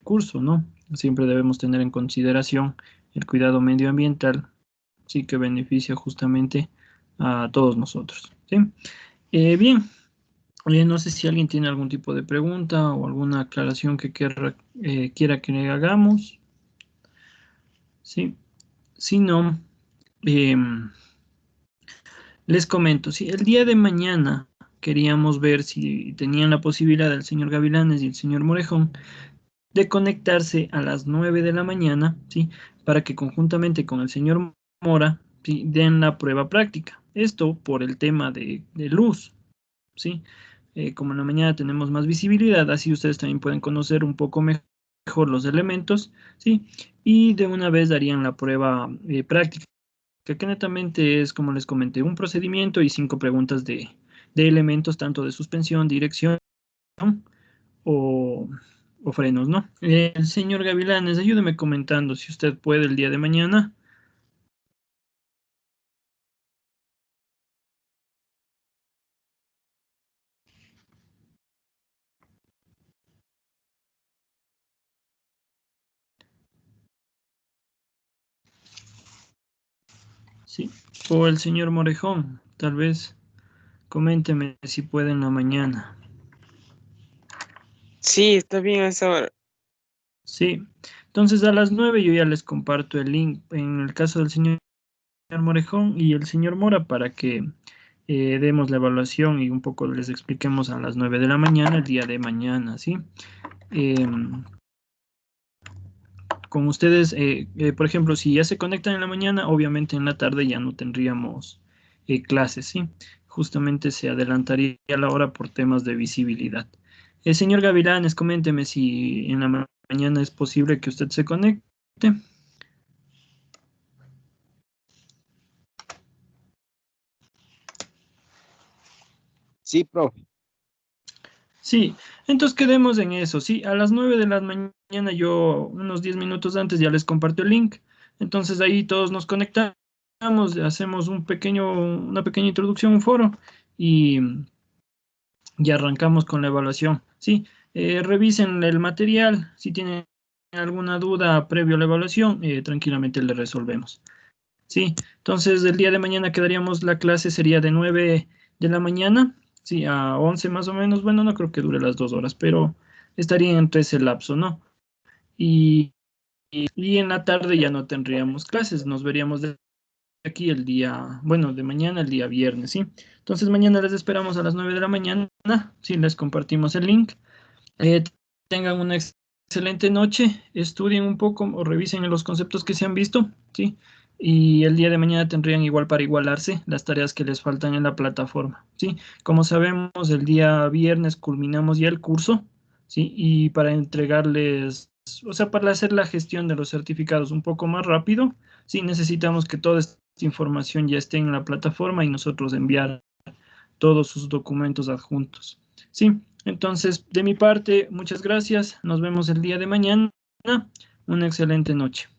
curso, ¿no? Siempre debemos tener en consideración el cuidado medioambiental, sí, que beneficia justamente a todos nosotros, ¿sí? Bien, no sé si alguien tiene algún tipo de pregunta o alguna aclaración que quiera que le hagamos, ¿sí? Si no, les comento, si el día de mañana queríamos ver si tenían la posibilidad el señor Gavilanes y el señor Morejón de conectarse a las 9 de la mañana, ¿sí? Para que conjuntamente con el señor Mora, ¿sí? Den la prueba práctica. Esto por el tema de luz, ¿sí? Como en la mañana tenemos más visibilidad, así ustedes también pueden conocer un poco mejor los elementos, ¿sí? Y de una vez darían la prueba práctica, que netamente es, como les comenté, un procedimiento y 5 preguntas de elementos, tanto de suspensión, dirección o, o frenos, ¿no? Señor Gavilanes, ayúdeme comentando si usted puede el día de mañana. Sí, o el señor Morejón, tal vez coménteme si puede en la mañana. Sí, está bien a esa hora. Sí, entonces a las 9 yo ya les comparto el link en el caso del señor Morejón y el señor Mora para que demos la evaluación y un poco les expliquemos a las 9 de la mañana, el día de mañana, ¿sí? Con ustedes, por ejemplo, si ya se conectan en la mañana, obviamente en la tarde ya no tendríamos clases, ¿sí? Justamente se adelantaría la hora por temas de visibilidad. Señor Gavilanes, coménteme si en la mañana es posible que usted se conecte. Sí, profe. Sí, entonces quedemos en eso, sí, a las 9 de la mañana yo unos 10 minutos antes ya les comparto el link, entonces ahí todos nos conectamos, hacemos una pequeña introducción, un foro y arrancamos con la evaluación, sí, revisen el material, si tienen alguna duda previo a la evaluación, tranquilamente le resolvemos, sí, entonces el día de mañana quedaríamos, la clase sería de 9 de la mañana. Sí, a 11 más o menos. Bueno, no creo que dure las 2 horas, pero estaría entre ese lapso, ¿no? Y, y en la tarde ya no tendríamos clases. Nos veríamos de aquí el día, bueno, de mañana el día viernes, ¿sí? Entonces mañana les esperamos a las 9 de la mañana. Sí, les compartimos el link. Eh, tengan una excelente noche. Estudien un poco o revisen los conceptos que se han visto, ¿sí? y el día de mañana tendrían igual para igualarse las tareas que les faltan en la plataforma, ¿sí? Como sabemos, el día viernes culminamos ya el curso, ¿sí? Y para entregarles, o sea, para hacer la gestión de los certificados un poco más rápido, sí, necesitamos que toda esta información ya esté en la plataforma y nosotros enviar todos sus documentos adjuntos, ¿sí? Entonces, de mi parte, muchas gracias. Nos vemos el día de mañana. Una excelente noche.